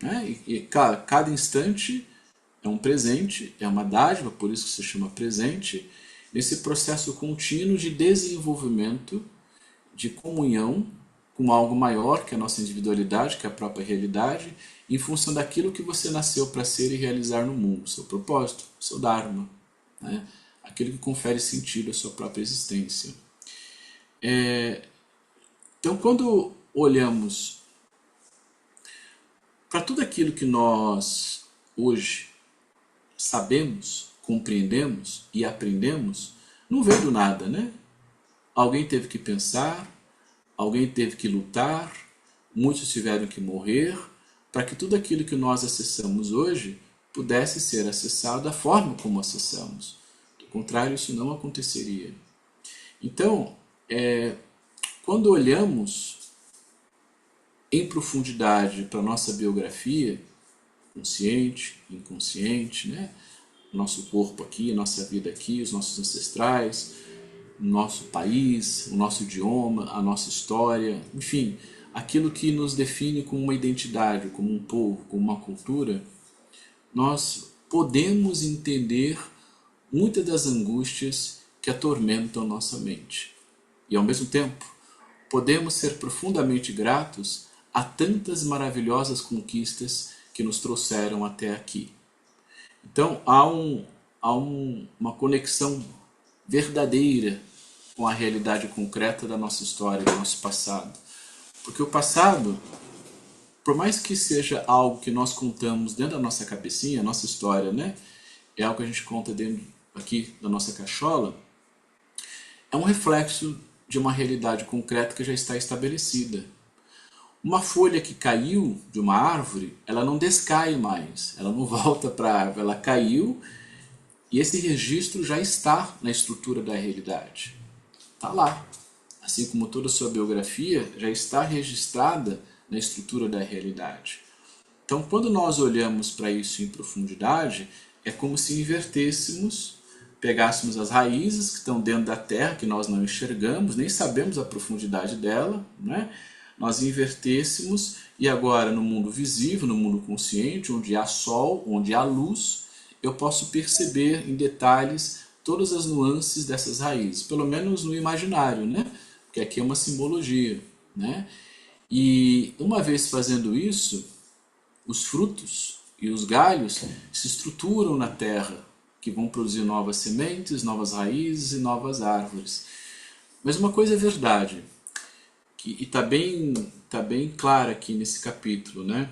Speaker 1: Né? E cada instante é um presente, é uma dádiva, por isso que se chama presente, nesse processo contínuo de desenvolvimento, de comunhão com algo maior que a nossa individualidade, que é a própria realidade, em função daquilo que você nasceu para ser e realizar no mundo, seu propósito, seu dharma, né? Aquilo que confere sentido à sua própria existência. Então, quando olhamos para tudo aquilo que nós hoje sabemos, compreendemos e aprendemos, não veio do nada, né? Alguém teve que pensar, alguém teve que lutar, muitos tiveram que morrer, para que tudo aquilo que nós acessamos hoje pudesse ser acessado da forma como acessamos. Do contrário, isso não aconteceria. Então, quando olhamos em profundidade para a nossa biografia, consciente, inconsciente, né? Nosso corpo aqui, nossa vida aqui, os nossos ancestrais, o nosso país, o nosso idioma, a nossa história, enfim, aquilo que nos define como uma identidade, como um povo, como uma cultura, nós podemos entender muitas das angústias que atormentam nossa mente. E ao mesmo tempo, podemos ser profundamente gratos a tantas maravilhosas conquistas que nos trouxeram até aqui. Então há uma conexão verdadeira com a realidade concreta da nossa história, do nosso passado. Porque o passado, por mais que seja algo que nós contamos dentro da nossa cabecinha, a nossa história, né? É algo que a gente conta dentro aqui da nossa cachola, é um reflexo de uma realidade concreta que já está estabelecida. Uma folha que caiu de uma árvore, ela não descai mais, ela não volta para a árvore, ela caiu e esse registro já está na estrutura da realidade. Está lá. Assim como toda a sua biografia já está registrada na estrutura da realidade. Então, quando nós olhamos para isso em profundidade, é como se invertêssemos, pegássemos as raízes que estão dentro da terra, que nós não enxergamos, nem sabemos a profundidade dela, né? Nós invertêssemos e agora no mundo visível, no mundo consciente, onde há sol, onde há luz, eu posso perceber em detalhes todas as nuances dessas raízes, pelo menos no imaginário, né? Porque aqui é uma simbologia, né? E uma vez fazendo isso, os frutos e os galhos se estruturam na terra, que vão produzir novas sementes, novas raízes e novas árvores. Mas uma coisa é verdade, e está bem clara aqui nesse capítulo, né?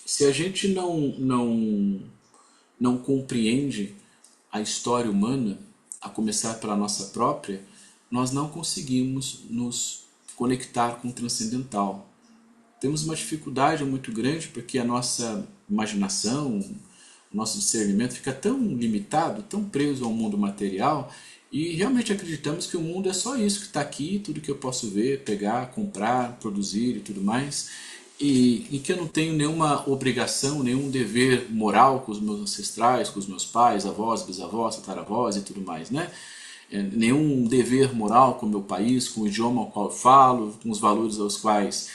Speaker 1: Se a gente não compreende a história humana, a começar pela nossa própria, nós não conseguimos nos conectar com o transcendental. Temos uma dificuldade muito grande porque a nossa imaginação, o nosso discernimento fica tão limitado, tão preso ao mundo material, e realmente acreditamos que o mundo é só isso que está aqui, tudo que eu posso ver, pegar, comprar, produzir e tudo mais, e que eu não tenho nenhuma obrigação, nenhum dever moral com os meus ancestrais, com os meus pais, avós, bisavós, tataravós e tudo mais, né? Nenhum dever moral com o meu país, com o idioma ao qual eu falo, com os valores aos quais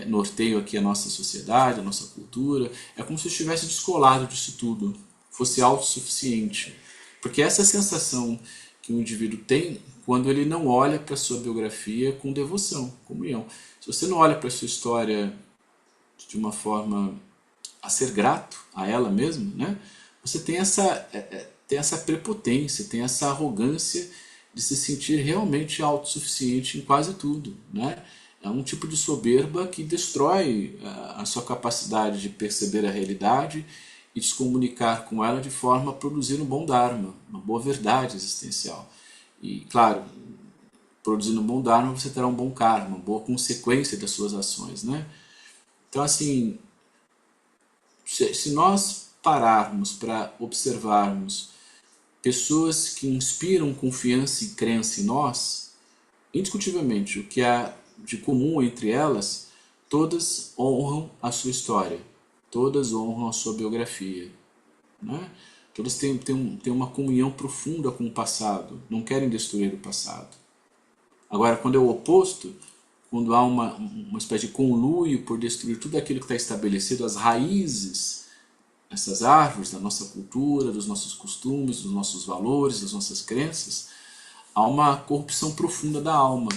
Speaker 1: norteio aqui a nossa sociedade, a nossa cultura. É como se eu estivesse descolado disso tudo, fosse autossuficiente. Porque essa é a sensação que o indivíduo tem quando ele não olha para a sua biografia com devoção, comunhão. Se você não olha para a sua história de uma forma a ser grato a ela mesmo, né? Você tem essa prepotência, tem essa arrogância de se sentir realmente autossuficiente em quase tudo, né? É um tipo de soberba que destrói a sua capacidade de perceber a realidade e de se comunicar com ela de forma a produzir um bom dharma, uma boa verdade existencial. E, claro, produzindo um bom dharma você terá um bom karma, uma boa consequência das suas ações, né? Então, assim, se nós pararmos para observarmos pessoas que inspiram confiança e crença em nós, indiscutivelmente, o que há de comum entre elas, todas honram a sua história, todas honram a sua biografia, né? Todas têm uma comunhão profunda com o passado, não querem destruir o passado. Agora, quando é o oposto, quando há uma espécie de conluio por destruir tudo aquilo que está estabelecido, as raízes, essas árvores da nossa cultura, dos nossos costumes, dos nossos valores, das nossas crenças, há uma corrupção profunda da alma.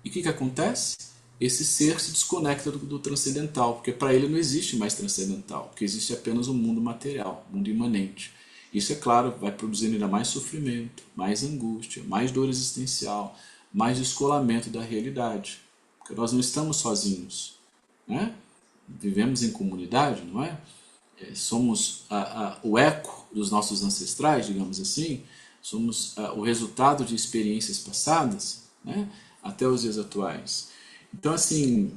Speaker 1: E o que acontece? Esse ser se desconecta do transcendental, porque para ele não existe mais transcendental, porque existe apenas um mundo material, um mundo imanente. Isso, é claro, vai produzindo ainda mais sofrimento, mais angústia, mais dor existencial, mais descolamento da realidade. Porque nós não estamos sozinhos, né? Vivemos em comunidade, não é? Somos o eco dos nossos ancestrais, digamos assim, somos o resultado de experiências passadas, né? Até os dias atuais. Então, assim,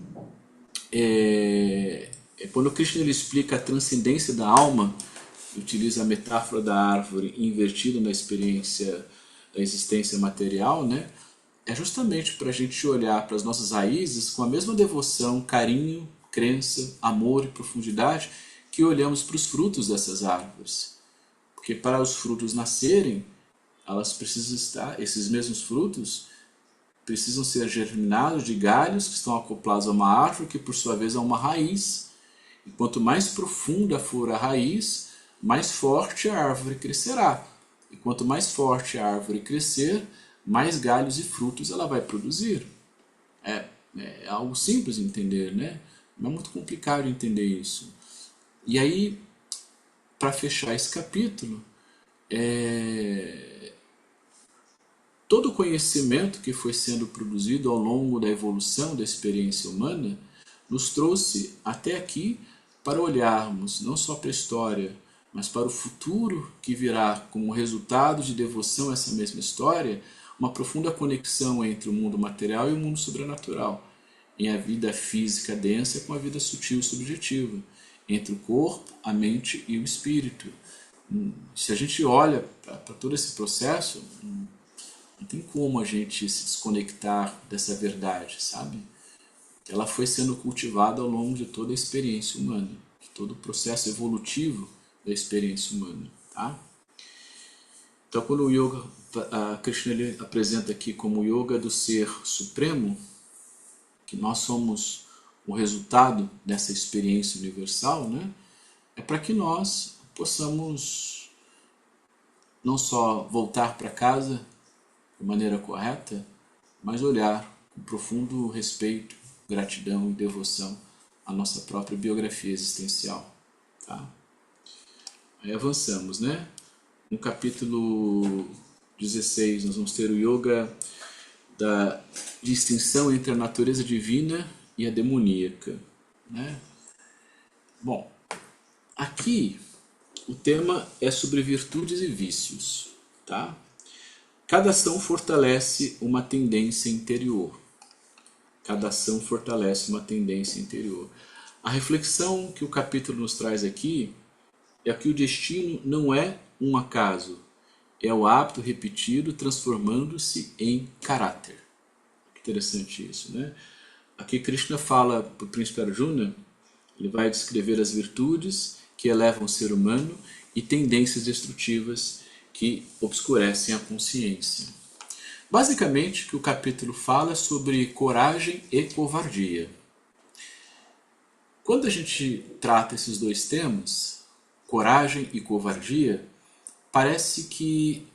Speaker 1: quando Krishna ele explica a transcendência da alma, utiliza a metáfora da árvore invertida na experiência da existência material, né? É justamente para a gente olhar para as nossas raízes com a mesma devoção, carinho, crença, amor e profundidade que olhamos para os frutos dessas árvores. Porque para os frutos nascerem, elas precisam estar, esses mesmos frutos precisam ser germinados de galhos que estão acoplados a uma árvore que por sua vez é uma raiz. E quanto mais profunda for a raiz, mais forte a árvore crescerá. E quanto mais forte a árvore crescer, mais galhos e frutos ela vai produzir. É algo simples de entender, né? Não é muito complicado de entender isso. E aí, para fechar esse capítulo, todo o conhecimento que foi sendo produzido ao longo da evolução da experiência humana nos trouxe até aqui para olharmos não só para a história, mas para o futuro que virá como resultado de devoção a essa mesma história, uma profunda conexão entre o mundo material e o mundo sobrenatural, em a vida física densa com a vida sutil e subjetiva, entre o corpo, a mente e o espírito. Se a gente olha para todo esse processo, não tem como a gente se desconectar dessa verdade, sabe? Ela foi sendo cultivada ao longo de toda a experiência humana, de todo o processo evolutivo da experiência humana, tá? Então, quando o yoga, a Krishna ele apresenta aqui como o yoga do ser supremo, que nós somos o resultado dessa experiência universal, né? É para que nós possamos não só voltar para casa de maneira correta, mas olhar com profundo respeito, gratidão e devoção à nossa própria biografia existencial. Tá? Aí avançamos, né? No capítulo 16 nós vamos ter o yoga da distinção entre a natureza divina e a demoníaca. Né? Bom, aqui o tema é sobre virtudes e vícios. Tá? Cada ação fortalece uma tendência interior. Cada ação fortalece uma tendência interior. A reflexão que o capítulo nos traz aqui é que o destino não é um acaso, é o hábito repetido transformando-se em caráter. Interessante isso, né? Aqui Krishna fala para o príncipe Arjuna, ele vai descrever as virtudes que elevam o ser humano e tendências destrutivas que obscurecem a consciência. Basicamente, o que o capítulo fala é sobre coragem e covardia. Quando a gente trata esses dois temas, coragem e covardia, parece que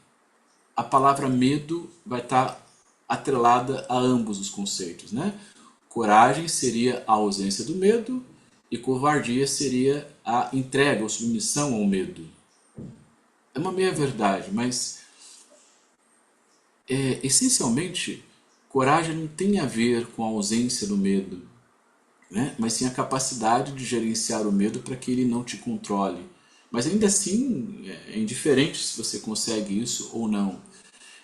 Speaker 1: a palavra medo vai estar atrelada a ambos os conceitos, né? Coragem seria a ausência do medo e covardia seria a entrega ou submissão ao medo. É uma meia-verdade, mas essencialmente, coragem não tem a ver com a ausência do medo, né? Mas sim a capacidade de gerenciar o medo para que ele não te controle. Mas ainda assim, é indiferente se você consegue isso ou não.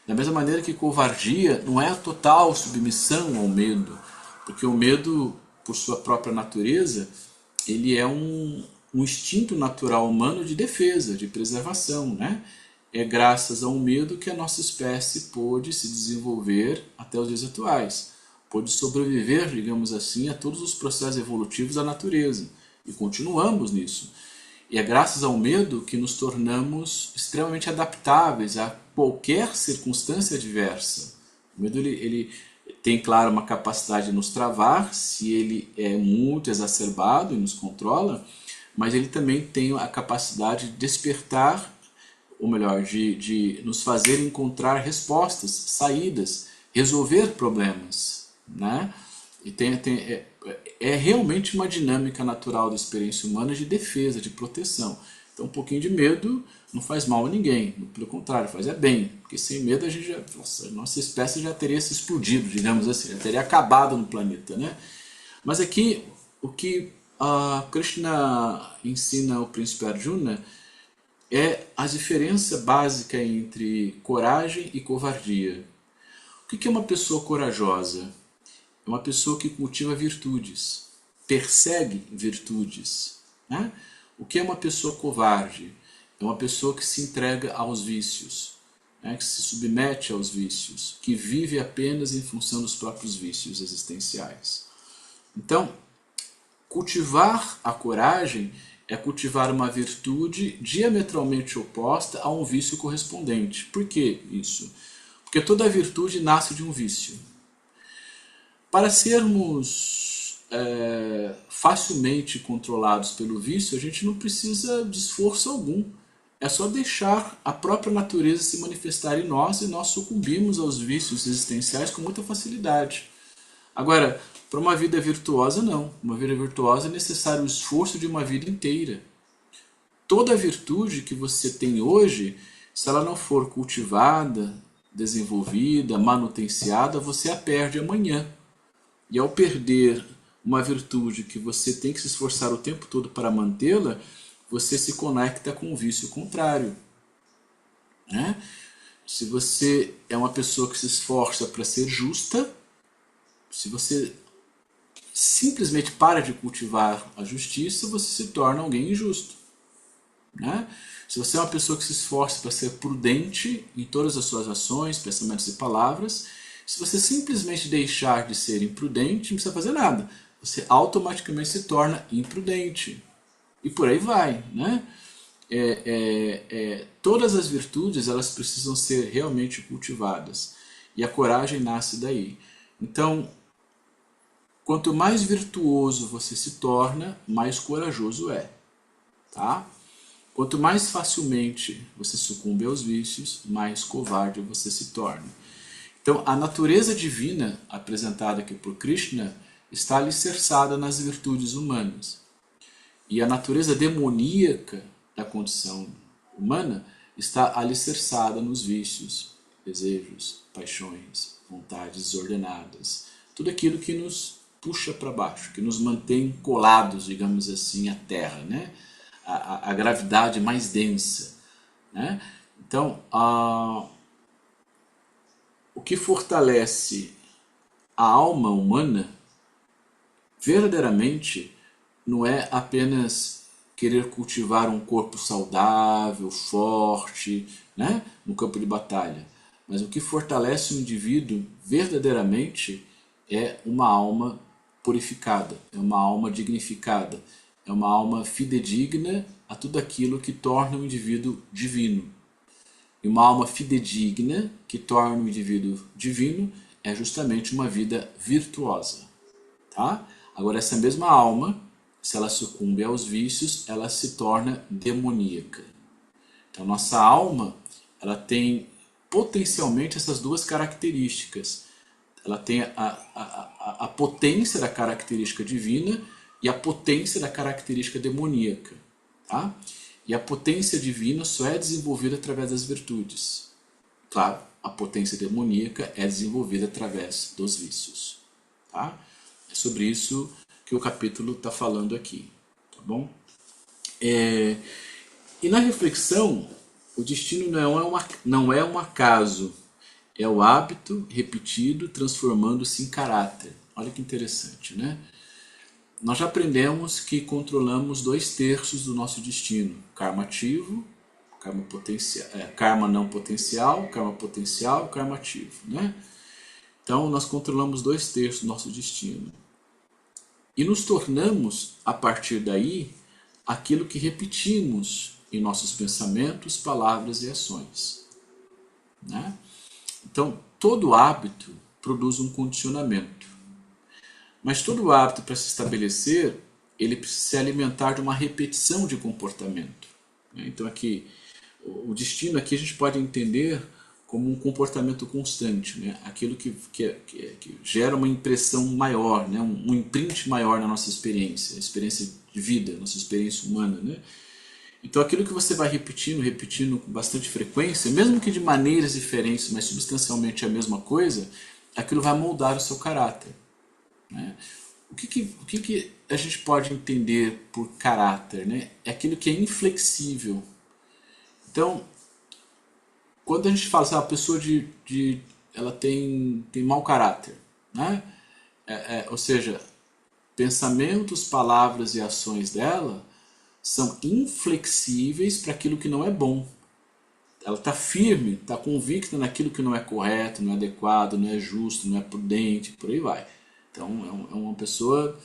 Speaker 1: Da mesma maneira que covardia não é a total submissão ao medo, porque o medo, por sua própria natureza, ele é um instinto natural humano de defesa, de preservação, né? É graças ao medo que a nossa espécie pôde se desenvolver até os dias atuais. Pôde sobreviver, digamos assim, a todos os processos evolutivos da natureza. E continuamos nisso. E é graças ao medo que nos tornamos extremamente adaptáveis a qualquer circunstância adversa. O medo ele tem, claro, uma capacidade de nos travar, se ele é muito exacerbado e nos controla, mas ele também tem a capacidade de despertar, ou melhor, de nos fazer encontrar respostas, saídas, resolver problemas, né? E é realmente uma dinâmica natural da experiência humana de defesa, de proteção. Então, um pouquinho de medo não faz mal a ninguém, pelo contrário, faz bem, porque sem medo nossa espécie já teria se explodido, digamos assim, já teria acabado no planeta, né? Mas aqui, o que Krishna ensina ao príncipe Arjuna é a diferença básica entre coragem e covardia. O que é uma pessoa corajosa? É uma pessoa que cultiva virtudes, persegue virtudes, né? O que é uma pessoa covarde? É uma pessoa que se entrega aos vícios, né? Que se submete aos vícios, que vive apenas em função dos próprios vícios existenciais. Então, cultivar a coragem é cultivar uma virtude diametralmente oposta a um vício correspondente. Por que isso? Porque toda virtude nasce de um vício. Para sermos facilmente controlados pelo vício, a gente não precisa de esforço algum. É só deixar a própria natureza se manifestar em nós e nós sucumbimos aos vícios existenciais com muita facilidade. Agora, para uma vida virtuosa, não. Uma vida virtuosa é necessário o esforço de uma vida inteira. Toda virtude que você tem hoje, se ela não for cultivada, desenvolvida, manutenciada, você a perde amanhã. E ao perder uma virtude que você tem que se esforçar o tempo todo para mantê-la, você se conecta com o vício contrário, né? Se você é uma pessoa que se esforça para ser justa, se você simplesmente para de cultivar a justiça, você se torna alguém injusto, né? Se você é uma pessoa que se esforça para ser prudente em todas as suas ações, pensamentos e palavras, se você simplesmente deixar de ser imprudente, não precisa fazer nada. Você automaticamente se torna imprudente. E por aí vai, né? Todas as virtudes elas precisam ser realmente cultivadas. E a coragem nasce daí. Então, quanto mais virtuoso você se torna, mais corajoso é. Tá? Quanto mais facilmente você sucumbe aos vícios, mais covarde você se torna. Então, a natureza divina apresentada aqui por Krishna está alicerçada nas virtudes humanas. E a natureza demoníaca da condição humana está alicerçada nos vícios, desejos, paixões, vontades desordenadas. Tudo aquilo que nos puxa para baixo, que nos mantém colados, digamos assim, à terra, né? A gravidade mais densa, né? Então, o que fortalece a alma humana verdadeiramente não é apenas querer cultivar um corpo saudável, forte, né, no campo de batalha, mas o que fortalece o indivíduo verdadeiramente é uma alma purificada, é uma alma dignificada, é uma alma fidedigna a tudo aquilo que torna o indivíduo divino. E uma alma fidedigna que torna o indivíduo divino é justamente uma vida virtuosa. Tá? Agora, essa mesma alma, se ela sucumbe aos vícios, ela se torna demoníaca. Então, nossa alma ela tem potencialmente essas duas características. Ela tem a potência da característica divina e a potência da característica demoníaca. Tá? E a potência divina só é desenvolvida através das virtudes. Claro, a potência demoníaca é desenvolvida através dos vícios. Tá? É sobre isso que o capítulo está falando aqui. Tá bom? E na reflexão, o destino não é um acaso, é o hábito repetido transformando-se em caráter. Olha que interessante, né? Nós já aprendemos que controlamos 2/3 do nosso destino: karma ativo, karma não potencial, karma potencial, karma ativo, né? Então nós controlamos 2/3 do nosso destino. E nos tornamos, a partir daí, aquilo que repetimos em nossos pensamentos, palavras e ações, né? Então, todo hábito produz um condicionamento. Mas todo hábito, para se estabelecer, ele precisa se alimentar de uma repetição de comportamento. Então, aqui, o destino aqui a gente pode entender como um comportamento constante, né? Aquilo que gera uma impressão maior, né? Um imprint maior na nossa experiência de vida, nossa experiência humana, né? Então aquilo que você vai repetindo com bastante frequência, mesmo que de maneiras diferentes, mas substancialmente a mesma coisa, aquilo vai moldar o seu caráter, né? O que a gente pode entender por caráter, né? É aquilo que é inflexível. Então, quando a gente fala assim, a pessoa ela tem mau caráter, né? Ou seja, pensamentos, palavras e ações dela são inflexíveis para aquilo que não é bom. Ela está firme, está convicta naquilo que não é correto, não é adequado, não é justo, não é prudente, por aí vai. Então é uma pessoa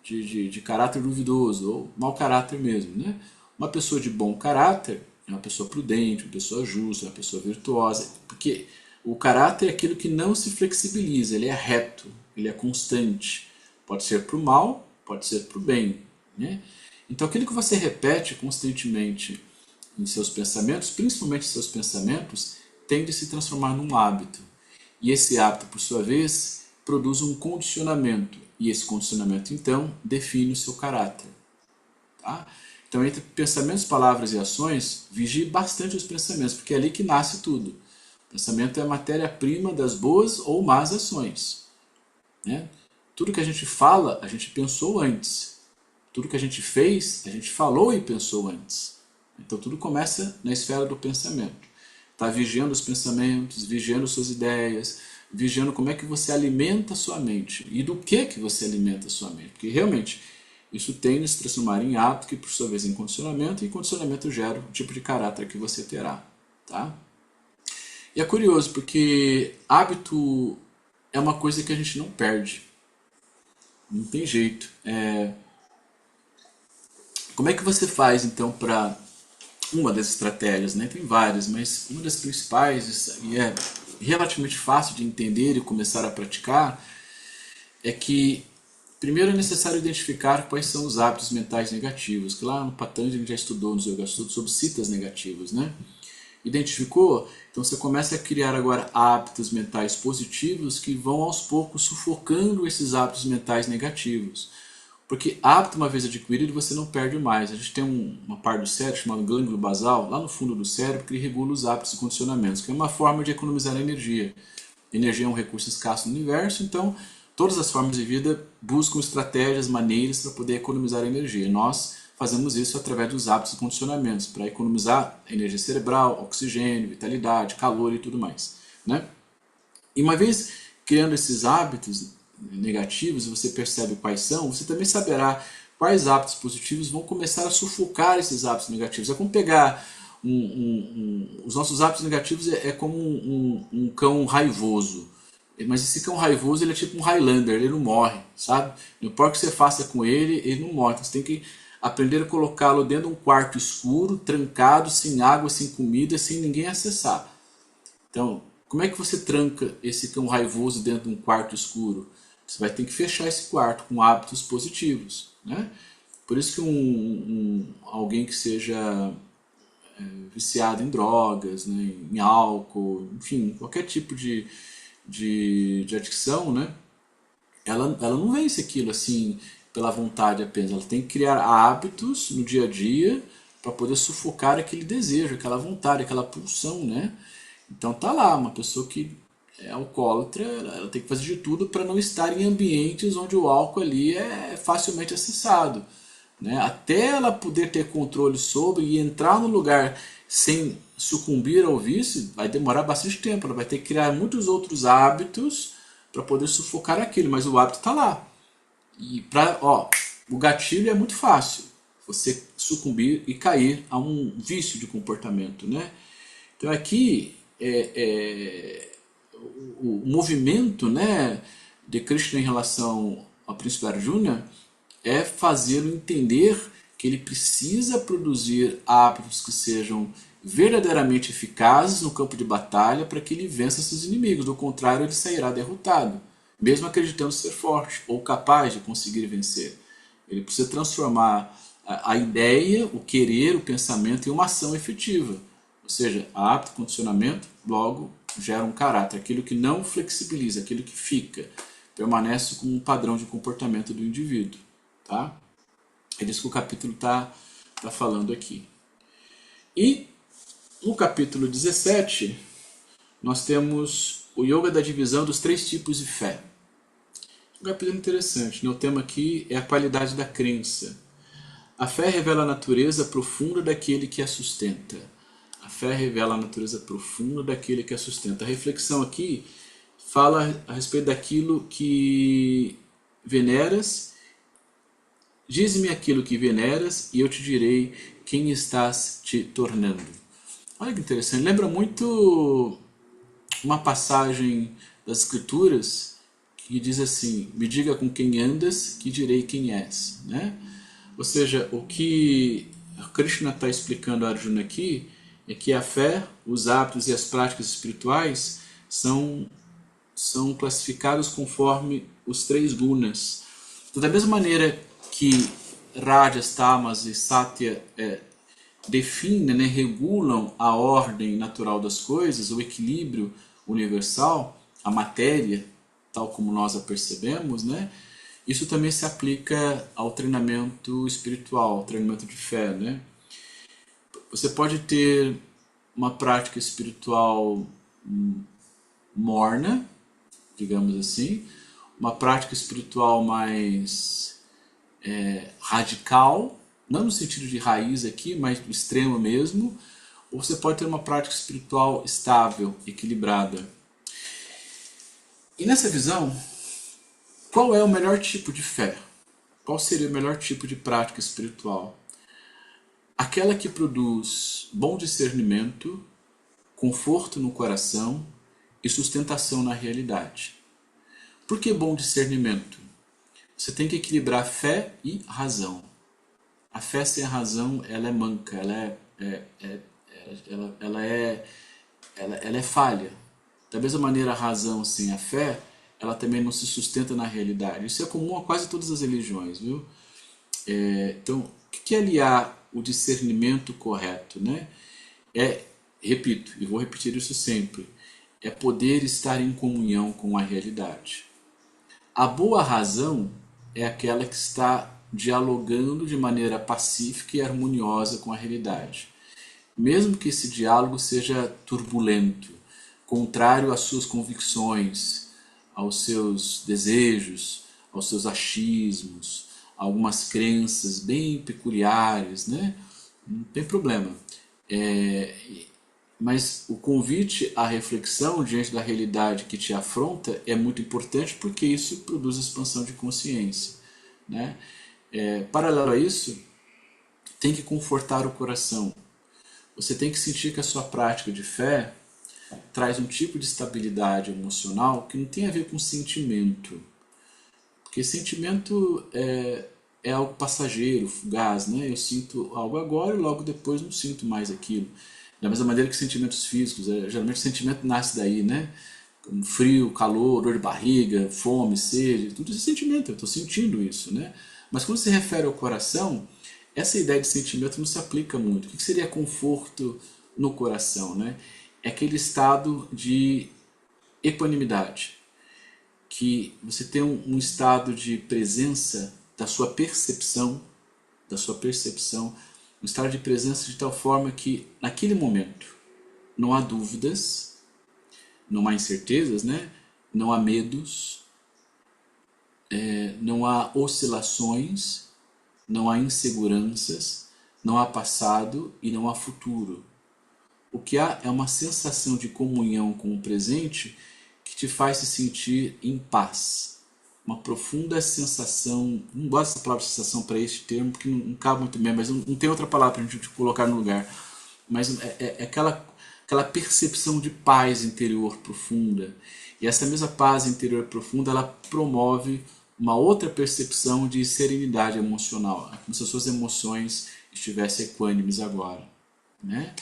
Speaker 1: de caráter duvidoso, ou mau caráter mesmo, né? Uma pessoa de bom caráter é uma pessoa prudente, uma pessoa justa, uma pessoa virtuosa, porque o caráter é aquilo que não se flexibiliza, ele é reto, ele é constante. Pode ser para o mal, pode ser para o bem, né? Então aquilo que você repete constantemente em seus pensamentos, principalmente seus pensamentos, tende a se transformar num hábito. E esse hábito, por sua vez, produz um condicionamento. E esse condicionamento, então, define o seu caráter. Tá? Então, entre pensamentos, palavras e ações, vigie bastante os pensamentos, porque é ali que nasce tudo. O pensamento é a matéria-prima das boas ou más ações, né? Tudo que a gente fala, a gente pensou antes. Tudo que a gente fez, a gente falou e pensou antes. Então tudo começa na esfera do pensamento. Está vigiando os pensamentos, vigiando suas ideias, vigiando como é que você alimenta a sua mente e do que você alimenta a sua mente. Porque realmente isso tende a se transformar em hábito, que por sua vez em condicionamento, e condicionamento gera o tipo de caráter que você terá. Tá? E é curioso, porque hábito é uma coisa que a gente não perde. Não tem jeito. Como é que você faz então para uma das estratégias, né? Tem várias, mas uma das principais, e é relativamente fácil de entender e começar a praticar, é que primeiro é necessário identificar quais são os hábitos mentais negativos, que lá no Patanjali a gente já estudou nos Yoga Sutras sobre citas negativas, né? Identificou? Então você começa a criar agora hábitos mentais positivos que vão aos poucos sufocando esses hábitos mentais negativos. Porque hábito, uma vez adquirido, você não perde mais. A gente tem uma parte do cérebro chamada glândula basal, lá no fundo do cérebro, que regula os hábitos e condicionamentos, que é uma forma de economizar energia. Energia é um recurso escasso no universo, então todas as formas de vida buscam estratégias, maneiras para poder economizar energia. Nós fazemos isso através dos hábitos e condicionamentos, para economizar energia cerebral, oxigênio, vitalidade, calor e tudo mais, né? E uma vez criando esses hábitos negativos e você percebe quais são, você também saberá quais hábitos positivos vão começar a sufocar esses hábitos negativos. É como pegar os nossos hábitos negativos é como um cão raivoso. Mas esse cão raivoso ele é tipo um Highlander, ele não morre, sabe? Não importa o que você faça com ele, ele não morre. Então, você tem que aprender a colocá-lo dentro de um quarto escuro, trancado, sem água, sem comida, sem ninguém acessar. Então, como é que você tranca esse cão raivoso dentro de um quarto escuro? Você vai ter que fechar esse quarto com hábitos positivos, né? Por isso que alguém que seja viciado em drogas, né, em álcool, enfim, qualquer tipo de adicção, né? Ela não vence aquilo assim pela vontade apenas. Ela tem que criar hábitos no dia a dia para poder sufocar aquele desejo, aquela vontade, aquela pulsão, né? Então tá lá, uma pessoa que é alcoólatra, ela tem que fazer de tudo para não estar em ambientes onde o álcool ali é facilmente acessado, né? Até ela poder ter controle sobre e entrar no lugar sem sucumbir ao vício, vai demorar bastante tempo. Ela vai ter que criar muitos outros hábitos para poder sufocar aquilo, mas o hábito está lá. E o gatilho é muito fácil, você sucumbir e cair a um vício de comportamento, né? Então aqui o movimento, né, de Krishna em relação ao príncipe Arjuna é fazê-lo entender que ele precisa produzir hábitos que sejam verdadeiramente eficazes no campo de batalha para que ele vença seus inimigos. Do contrário, ele sairá derrotado, mesmo acreditando ser forte ou capaz de conseguir vencer. Ele precisa transformar a ideia, o querer, o pensamento em uma ação efetiva. Ou seja, hábito, condicionamento, logo gera um caráter. Aquilo que não flexibiliza, aquilo que fica, permanece como um padrão de comportamento do indivíduo. Tá? É disso que o capítulo está falando aqui. E no capítulo 17, nós temos o yoga da divisão dos 3 tipos de fé. Um capítulo interessante, né? O tema aqui é a qualidade da crença. A fé revela a natureza profunda daquele que a sustenta. A fé revela a natureza profunda daquele que a sustenta. A reflexão aqui fala a respeito daquilo que veneras. Dize-me aquilo que veneras e eu te direi quem estás te tornando. Olha que interessante, lembra muito uma passagem das Escrituras que diz assim: me diga com quem andas que direi quem és. Né? Ou seja, o que Krishna está explicando a Arjuna aqui é que a fé, os hábitos e as práticas espirituais são classificados conforme os 3 gunas. Então, da mesma maneira que Rajas, Tamas e Satya definem, né, regulam a ordem natural das coisas, o equilíbrio universal, a matéria, tal como nós a percebemos, né, isso também se aplica ao treinamento espiritual, ao treinamento de fé. Né? Você pode ter uma prática espiritual morna, digamos assim, uma prática espiritual mais radical, não no sentido de raiz aqui, mas do extremo mesmo, ou você pode ter uma prática espiritual estável, equilibrada. E nessa visão, qual é o melhor tipo de fé? Qual seria o melhor tipo de prática espiritual? Aquela que produz bom discernimento, conforto no coração e sustentação na realidade. Por que bom discernimento? Você tem que equilibrar fé e razão. A fé sem a razão, ela é manca, ela é falha. Da mesma maneira, a razão sem a fé, ela também não se sustenta na realidade. Isso é comum a quase todas as religiões, viu? Então, o que é aliar o discernimento correto? Né? Repito, e vou repetir isso sempre, é poder estar em comunhão com a realidade. A boa razão é aquela que está dialogando de maneira pacífica e harmoniosa com a realidade. Mesmo que esse diálogo seja turbulento, contrário às suas convicções, aos seus desejos, aos seus achismos, a algumas crenças bem peculiares, né? Não tem problema. Mas o convite à reflexão diante da realidade que te afronta é muito importante porque isso produz expansão de consciência. Né? Paralelo a isso, tem que confortar o coração. Você tem que sentir que a sua prática de fé traz um tipo de estabilidade emocional que não tem a ver com sentimento. Porque sentimento é algo passageiro, fugaz. Né? Eu sinto algo agora e logo depois não sinto mais aquilo. Da mesma maneira que sentimentos físicos, geralmente o sentimento nasce daí, né? Como frio, calor, dor de barriga, fome, sede, tudo isso é sentimento, eu estou sentindo isso, né? Mas quando se refere ao coração, essa ideia de sentimento não se aplica muito. O que seria conforto no coração, né? É aquele estado de equanimidade, que você tem um estado de presença da sua percepção, um estado de presença de tal forma que naquele momento não há dúvidas, não há incertezas, né? Não há medos, não há oscilações, não há inseguranças, não há passado e não há futuro. O que há é uma sensação de comunhão com o presente que te faz se sentir em paz. Uma profunda sensação, não gosto dessa palavra sensação para este termo porque não cabe muito bem, mas não tem outra palavra para a gente colocar no lugar. Mas é aquela percepção de paz interior profunda. E essa mesma paz interior profunda, ela promove uma outra percepção de serenidade emocional, como se as suas emoções estivessem equânimes agora, né?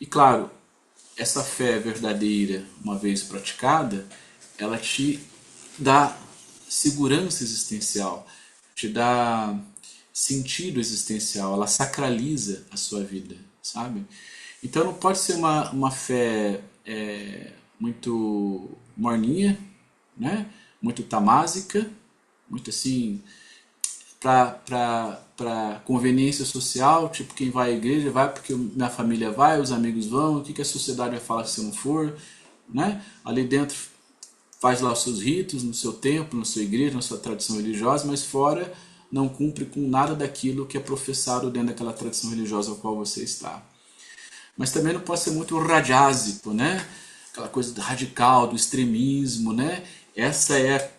Speaker 1: E claro, essa fé verdadeira, uma vez praticada, ela te dá segurança existencial, te dá sentido existencial, ela sacraliza a sua vida, sabe? Então não pode ser uma fé muito morninha, né? Muito tamásica, muito assim, para conveniência social, tipo quem vai à igreja vai porque minha família vai, os amigos vão, o que a sociedade vai falar se eu não for, né? Ali dentro faz lá os seus ritos, no seu templo, na sua igreja, na sua tradição religiosa, mas fora não cumpre com nada daquilo que é professado dentro daquela tradição religiosa ao qual você está. Mas também não pode ser muito radiásico, né? Aquela coisa radical, do extremismo, né? Essa é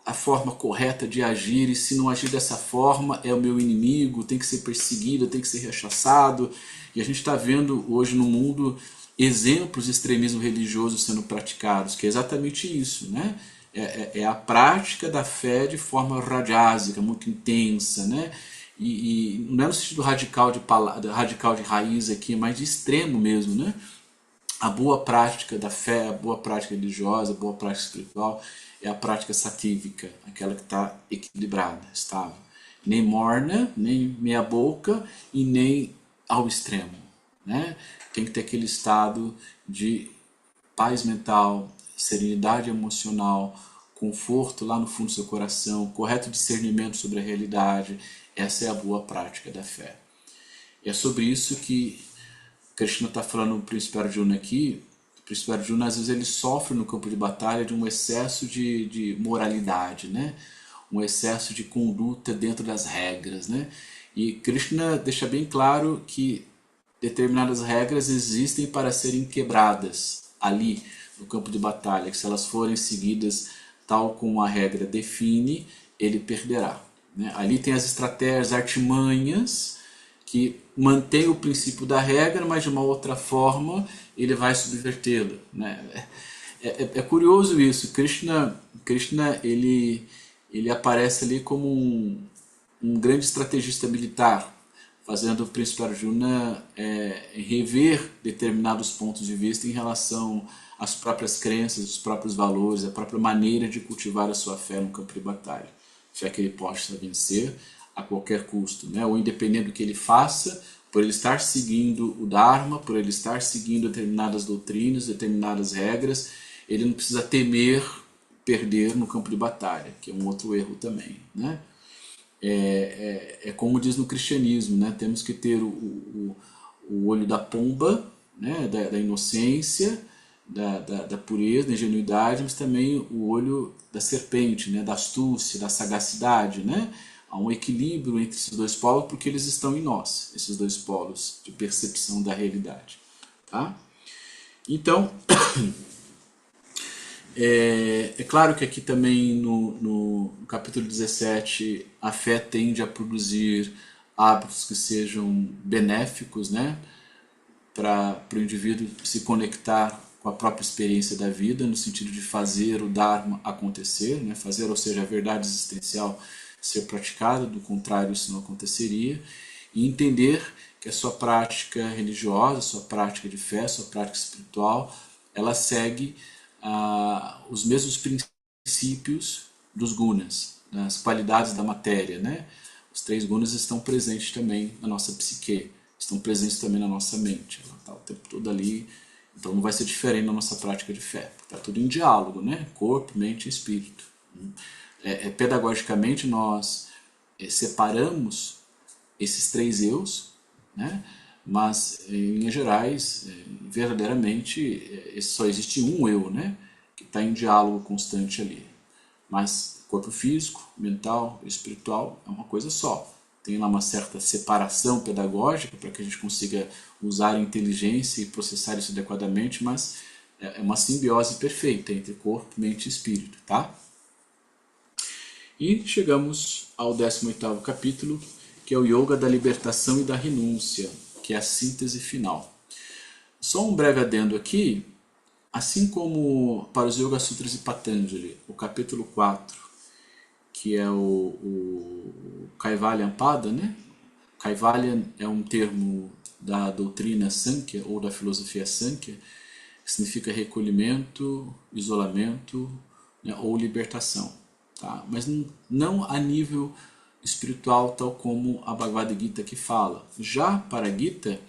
Speaker 1: a forma correta de agir, e se não agir dessa forma é o meu inimigo, tem que ser perseguido, tem que ser rechaçado. E a gente está vendo hoje no mundo exemplos de extremismo religioso sendo praticados, que é exatamente isso, né? É a prática da fé de forma radiásica, muito intensa, né? E não é no sentido radical de raiz aqui, mas de extremo mesmo, né? A boa prática da fé, a boa prática religiosa, a boa prática espiritual é a prática satívica, aquela que está equilibrada, estável. Nem morna, nem meia boca e nem ao extremo, né? Tem que ter aquele estado de paz mental, serenidade emocional, conforto lá no fundo do seu coração, correto discernimento sobre a realidade. Essa é a boa prática da fé. E é sobre isso que Krishna está falando no Príncipe Arjuna aqui. O Príncipe Arjuna, às vezes, ele sofre no campo de batalha de um excesso de moralidade, né? Um excesso de conduta dentro das regras, né? E Krishna deixa bem claro que determinadas regras existem para serem quebradas ali no campo de batalha, que se elas forem seguidas tal como a regra define, ele perderá, né? Ali tem as estratégias, artimanhas, que mantém o princípio da regra, mas de uma outra forma ele vai subvertê-la, né? É curioso isso. Krishna ele aparece ali como um grande estrategista militar, fazendo o príncipe Arjuna rever determinados pontos de vista em relação às próprias crenças, os próprios valores, a própria maneira de cultivar a sua fé no campo de batalha. Fé que ele possa vencer a qualquer custo, né? Ou independente do que ele faça, por ele estar seguindo o Dharma, por ele estar seguindo determinadas doutrinas, determinadas regras, ele não precisa temer perder no campo de batalha, que é um outro erro também, né? É como diz no cristianismo, né? Temos que ter o olho da pomba, né? Da inocência, da pureza, da ingenuidade, mas também o olho da serpente, né? Da astúcia, da sagacidade, né? Há um equilíbrio entre esses dois polos porque eles estão em nós, esses dois polos de percepção da realidade. Tá? Então, é claro que aqui também no capítulo 17 a fé tende a produzir hábitos que sejam benéficos, né? Para o indivíduo se conectar com a própria experiência da vida, no sentido de fazer o Dharma acontecer, né? Fazer, ou seja, a verdade existencial ser praticada, do contrário isso não aconteceria, e entender que a sua prática religiosa, a sua prática de fé, a sua prática espiritual, ela segue os mesmos princípios dos gunas, das qualidades da matéria, né? Os três gunas estão presentes também na nossa psique, estão presentes também na nossa mente, ela está o tempo todo ali, então não vai ser diferente na nossa prática de fé, está tudo em diálogo, né? Corpo, mente e espírito. Pedagogicamente nós separamos esses três eus, né? Mas em linhas gerais, verdadeiramente só existe um eu, né? Que está em diálogo constante ali. Mas corpo físico, mental, espiritual é uma coisa só. Tem lá uma certa separação pedagógica para que a gente consiga usar a inteligência e processar isso adequadamente, mas é uma simbiose perfeita entre corpo, mente e espírito, tá? E chegamos ao 18º capítulo, que é o Yoga da Libertação e da Renúncia, que é a síntese final. Só um breve adendo aqui, assim como para os Yoga Sutras de Patanjali, o capítulo 4, que é o Kaivalya Pada, né? Kaivalya é um termo da doutrina Sankhya ou da filosofia Sankhya, que significa recolhimento, isolamento, né, ou libertação. Tá? Mas não a nível espiritual, tal como a Bhagavad Gita que fala. Já para a Gita,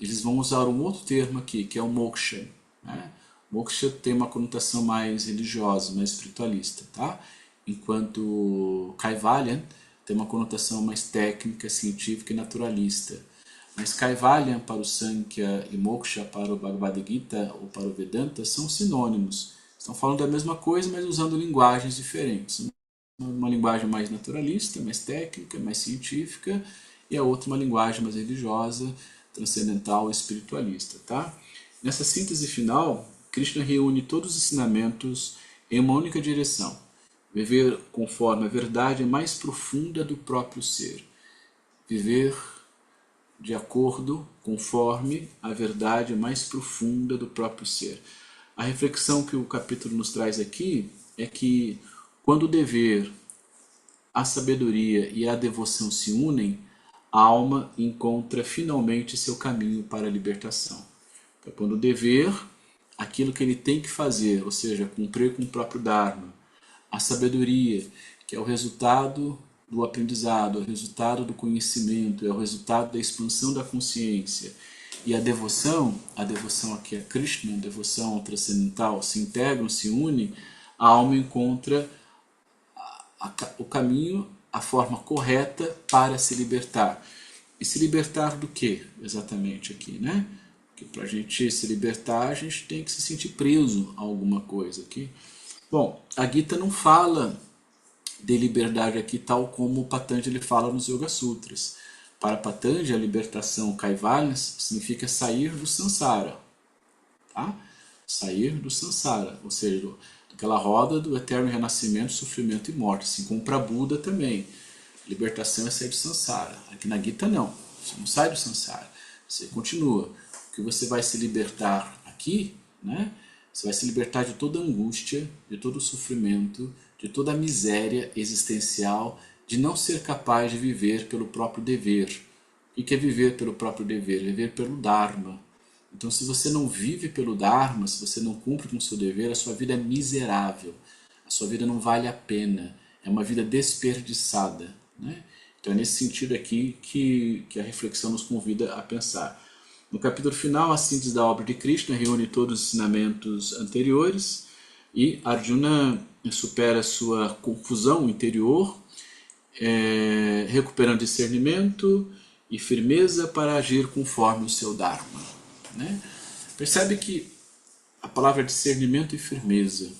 Speaker 1: eles vão usar um outro termo aqui, que é o moksha. Né? Moksha tem uma conotação mais religiosa, mais espiritualista. Tá? Enquanto Kaivalya tem uma conotação mais técnica, científica e naturalista. Mas Kaivalya para o Sankhya e Moksha para o Bhagavad Gita ou para o Vedanta são sinônimos. Estão falando da mesma coisa, mas usando linguagens diferentes. Uma linguagem mais naturalista, mais técnica, mais científica, e a outra uma linguagem mais religiosa, transcendental e espiritualista. Tá? Nessa síntese final, Krishna reúne todos os ensinamentos em uma única direção. Viver conforme a verdade mais profunda do próprio ser. Viver de acordo, conforme a verdade mais profunda do próprio ser. A reflexão que o capítulo nos traz aqui é que quando o dever, a sabedoria e a devoção se unem, a alma encontra finalmente seu caminho para a libertação. Então, quando o dever, aquilo que ele tem que fazer, ou seja, cumprir com o próprio Dharma, a sabedoria, que é o resultado do aprendizado, é o resultado do conhecimento, é o resultado da expansão da consciência. E a devoção aqui é Krishna, a devoção transcendental, se integram, se unem, a alma encontra o caminho, a forma correta para se libertar. E se libertar do que exatamente aqui, né? Porque para a gente se libertar, a gente tem que se sentir preso a alguma coisa aqui. Bom, a Gita não fala de liberdade aqui tal como o Patanjali fala nos Yoga Sutras. Para Patanjali, a libertação Kaivalya significa sair do samsara. Tá? Sair do samsara, ou seja, daquela roda do eterno renascimento, sofrimento e morte. Assim como para Buda também. Libertação é sair do samsara. Aqui na Gita não. Você não sai do samsara. Você continua. O que você vai se libertar aqui, né? Você vai se libertar de toda angústia, de todo o sofrimento, de toda a miséria existencial, de não ser capaz de viver pelo próprio dever. O que é viver pelo próprio dever? Viver pelo Dharma. Então, se você não vive pelo Dharma, se você não cumpre com o seu dever, a sua vida é miserável. A sua vida não vale a pena. É uma vida desperdiçada. Né? Então, é nesse sentido aqui que a reflexão nos convida a pensar. No capítulo final, a síntese da obra de Krishna reúne todos os ensinamentos anteriores e Arjuna supera sua confusão interior, recuperando discernimento e firmeza para agir conforme o seu Dharma. Né? Percebe que a palavra discernimento e firmeza,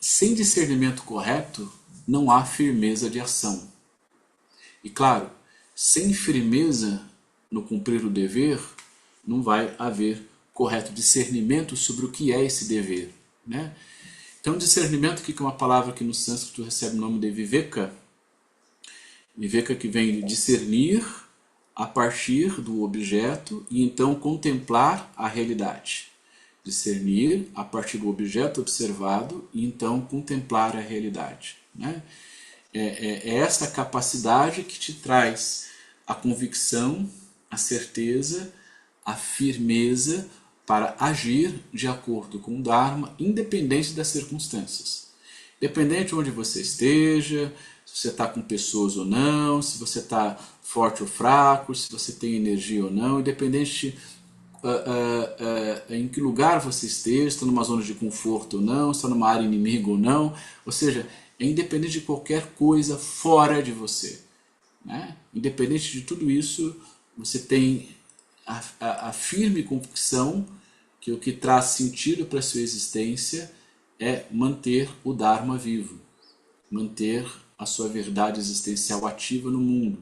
Speaker 1: sem discernimento correto, não há firmeza de ação. E claro, sem firmeza no cumprir o dever, não vai haver correto discernimento sobre o que é esse dever. Né? Então, discernimento, que é uma palavra que no sânscrito recebe o nome de viveka, viveka que vem de discernir a partir do objeto e então contemplar a realidade. Discernir a partir do objeto observado e então contemplar a realidade. Né? É essa capacidade que te traz a convicção, a certeza, a firmeza para agir de acordo com o Dharma, independente das circunstâncias. Independente de onde você esteja, se você está com pessoas ou não, se você está forte ou fraco, se você tem energia ou não, independente em que lugar você esteja, está numa zona de conforto ou não, está numa área inimiga ou não, ou seja, é independente de qualquer coisa fora de você. Né? Independente de tudo isso, você tem a firme convicção que o que traz sentido para a sua existência é manter o Dharma vivo, manter a sua verdade existencial ativa no mundo,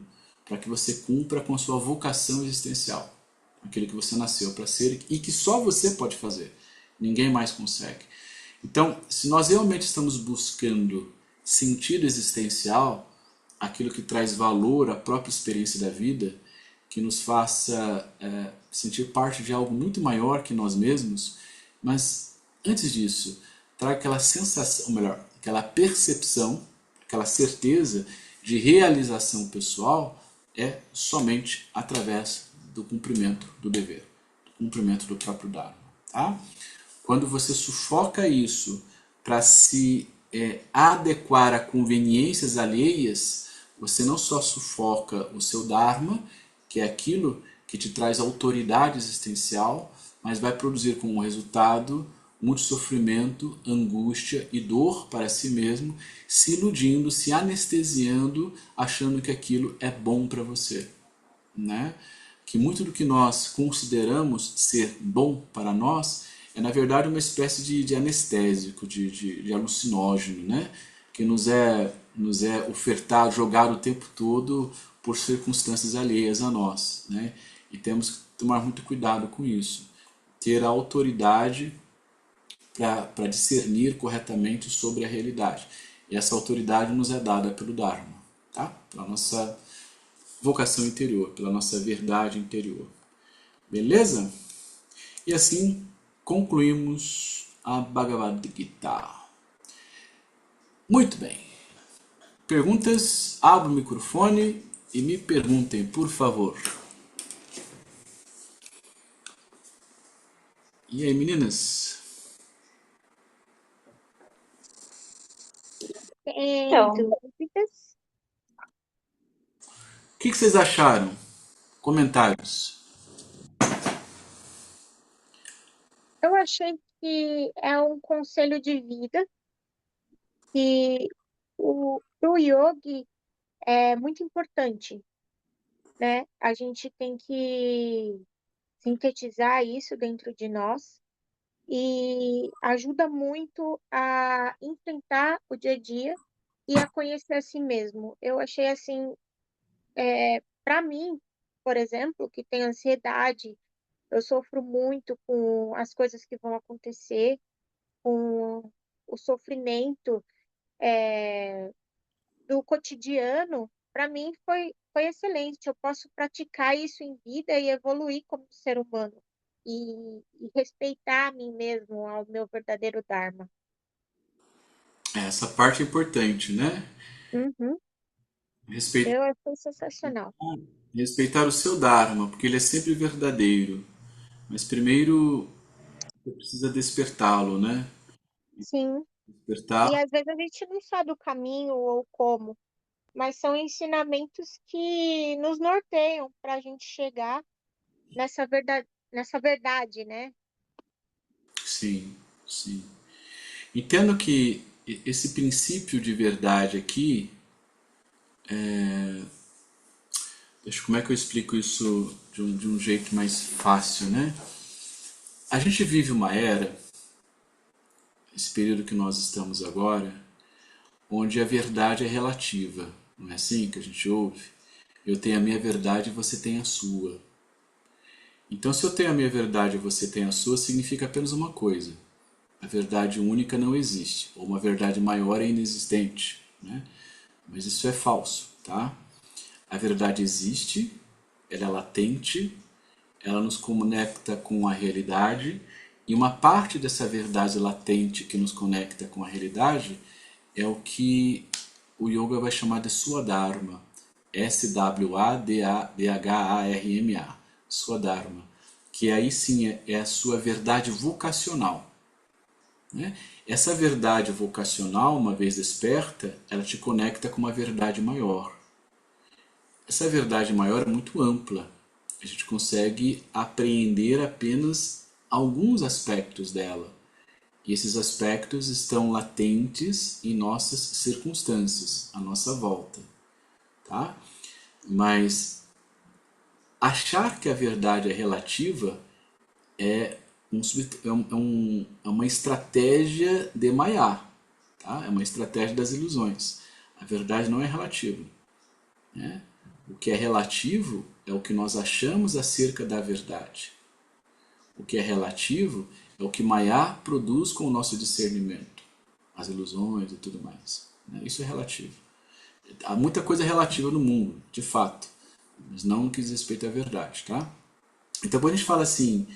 Speaker 1: para que você cumpra com a sua vocação existencial, aquilo que você nasceu para ser e que só você pode fazer, ninguém mais consegue. Então, se nós realmente estamos buscando sentido existencial, aquilo que traz valor à própria experiência da vida, que nos faça sentir parte de algo muito maior que nós mesmos, mas antes disso, traga aquela sensação, ou melhor, aquela percepção, aquela certeza de realização pessoal é somente através do cumprimento do dever, do cumprimento do próprio Dharma. Tá? Quando você sufoca isso para se adequar a conveniências alheias, você não só sufoca o seu Dharma, que é aquilo que te traz autoridade existencial, mas vai produzir como resultado muito sofrimento, angústia e dor para si mesmo, se iludindo, se anestesiando, achando que aquilo é bom para você. Né? Que muito do que nós consideramos ser bom para nós é na verdade uma espécie de anestésico, de alucinógeno, né? Que nos é ofertado, jogado o tempo todo por circunstâncias alheias a nós. Né? E temos que tomar muito cuidado com isso. Ter a autoridade para discernir corretamente sobre a realidade. E essa autoridade nos é dada pelo Dharma, tá? Pela nossa vocação interior, pela nossa verdade interior. Beleza? E assim concluímos a Bhagavad Gita. Muito bem. Perguntas? Abra o microfone e me perguntem, por favor. E aí, meninas?
Speaker 2: Tem
Speaker 3: Então,
Speaker 2: dúvidas?
Speaker 1: O que vocês acharam? Comentários.
Speaker 2: Eu achei que é um conselho de vida que o yogi é muito importante, né? A gente tem que sintetizar isso dentro de nós e ajuda muito a enfrentar o dia a dia e a conhecer a si mesmo. Eu achei assim, para mim, por exemplo, que tem ansiedade, eu sofro muito com as coisas que vão acontecer, com o sofrimento do cotidiano. Para mim foi excelente. Eu posso praticar isso em vida e evoluir como ser humano e respeitar a mim mesmo, ao meu verdadeiro Dharma.
Speaker 1: Essa parte é importante, né?
Speaker 2: Uhum.
Speaker 1: Respeitar,
Speaker 2: Eu achei sensacional.
Speaker 1: respeitar o seu Dharma, porque ele é sempre verdadeiro. Mas primeiro você precisa despertá-lo, né?
Speaker 2: Sim.
Speaker 1: Despertar,
Speaker 2: E às vezes a gente não sabe o caminho ou como, mas são ensinamentos que nos norteiam para a gente chegar nessa verdade, né?
Speaker 1: sim, sim. Entendo que esse princípio de verdade aqui, deixa como é que eu explico isso de um jeito mais fácil, né? A gente vive uma era, esse período que nós estamos agora, onde a verdade é relativa. Não é assim que a gente ouve? Eu tenho a minha verdade e você tem a sua. Então, se eu tenho a minha verdade e você tem a sua, significa apenas uma coisa: a verdade única não existe, ou uma verdade maior é inexistente, né? Mas isso é falso, tá? A verdade existe, ela é latente, ela nos conecta com a realidade, e uma parte dessa verdade latente que nos conecta com a realidade é o que o yoga vai chamar de Swadharma, Swadharma, Swadharma, que aí sim é a sua verdade vocacional. Né? Essa verdade vocacional, uma vez desperta, ela te conecta com uma verdade maior. Essa verdade maior é muito ampla. A gente consegue apreender apenas alguns aspectos dela. E esses aspectos estão latentes em nossas circunstâncias, à nossa volta. Tá? Mas achar que a verdade é relativa é, é uma estratégia de Maya, tá? É uma estratégia das ilusões. A verdade não é relativa. Né? O que é relativo é o que nós achamos acerca da verdade. O que é relativo é o que Maya produz com o nosso discernimento, as ilusões e tudo mais. Né? Isso é relativo. Há muita coisa relativa no mundo, de fato, mas não no que diz respeito à verdade. Tá? Então, quando a gente fala assim,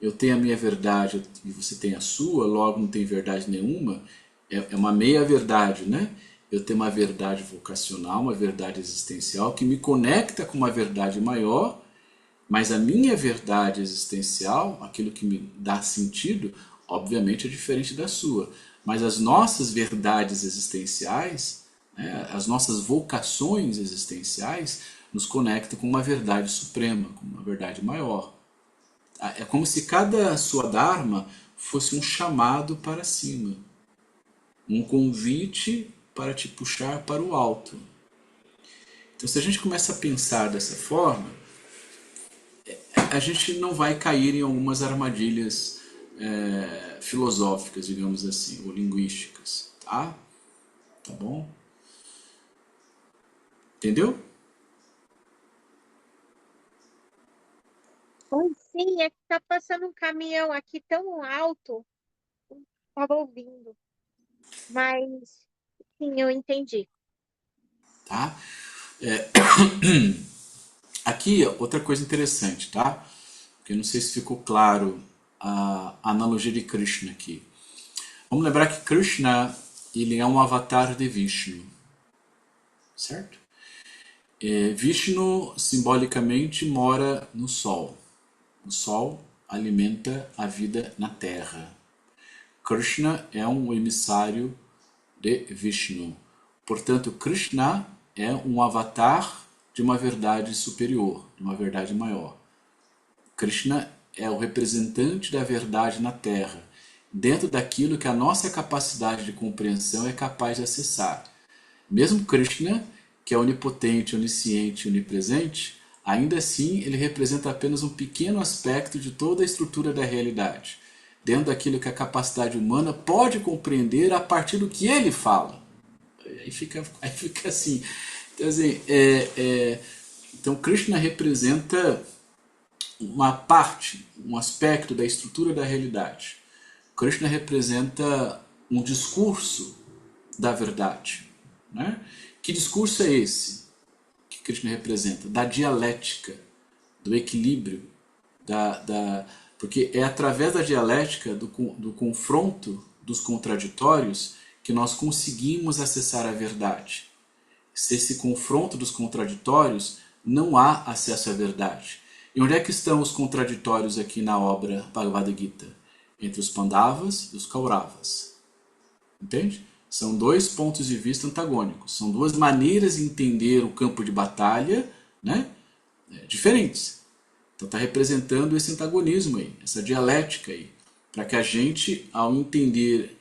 Speaker 1: eu tenho a minha verdade e você tem a sua, logo não tem verdade nenhuma, é uma meia-verdade, né? Eu tenho uma verdade vocacional, uma verdade existencial que me conecta com uma verdade maior, mas a minha verdade existencial, aquilo que me dá sentido, obviamente é diferente da sua. Mas as nossas verdades existenciais, né, as nossas vocações existenciais, nos conectam com uma verdade suprema, com uma verdade maior. É como se cada sua dharma fosse um chamado para cima, um convite para te puxar para o alto. Então, se a gente começa a pensar dessa forma, a gente não vai cair em algumas armadilhas filosóficas, digamos assim, ou linguísticas, tá? Tá bom? Entendeu?
Speaker 2: Oi, sim, é que tá passando um caminhão aqui tão alto, não estava ouvindo, mas sim, eu entendi.
Speaker 1: Tá? Aqui, outra coisa interessante, tá? Porque eu não sei se ficou claro a analogia de Krishna aqui. Vamos lembrar que Krishna, ele é um avatar de Vishnu, certo? Vishnu simbolicamente mora no Sol. O Sol alimenta a vida na Terra. Krishna é um emissário de Vishnu. Portanto, Krishna é um avatar de uma verdade superior, de uma verdade maior. Krishna é o representante da verdade na Terra, dentro daquilo que a nossa capacidade de compreensão é capaz de acessar. Mesmo Krishna, que é onipotente, onisciente e onipresente, ainda assim ele representa apenas um pequeno aspecto de toda a estrutura da realidade, dentro daquilo que a capacidade humana pode compreender a partir do que ele fala. Aí fica assim. Então, assim, então Krishna representa uma parte, um aspecto da estrutura da realidade. Krishna representa um discurso da verdade. Né? Que discurso é esse que Krishna representa? Da dialética, do equilíbrio, porque é através da dialética, do confronto dos contraditórios, que nós conseguimos acessar a verdade. Se esse confronto dos contraditórios, não há acesso à verdade. E onde é que estão os contraditórios aqui na obra Bhagavad Gita? Entre os Pandavas e os Kauravas. Entende? São dois pontos de vista antagônicos. São duas maneiras de entender o campo de batalha, né? Diferentes. Então está representando esse antagonismo aí, essa dialética aí. Para que a gente, ao entender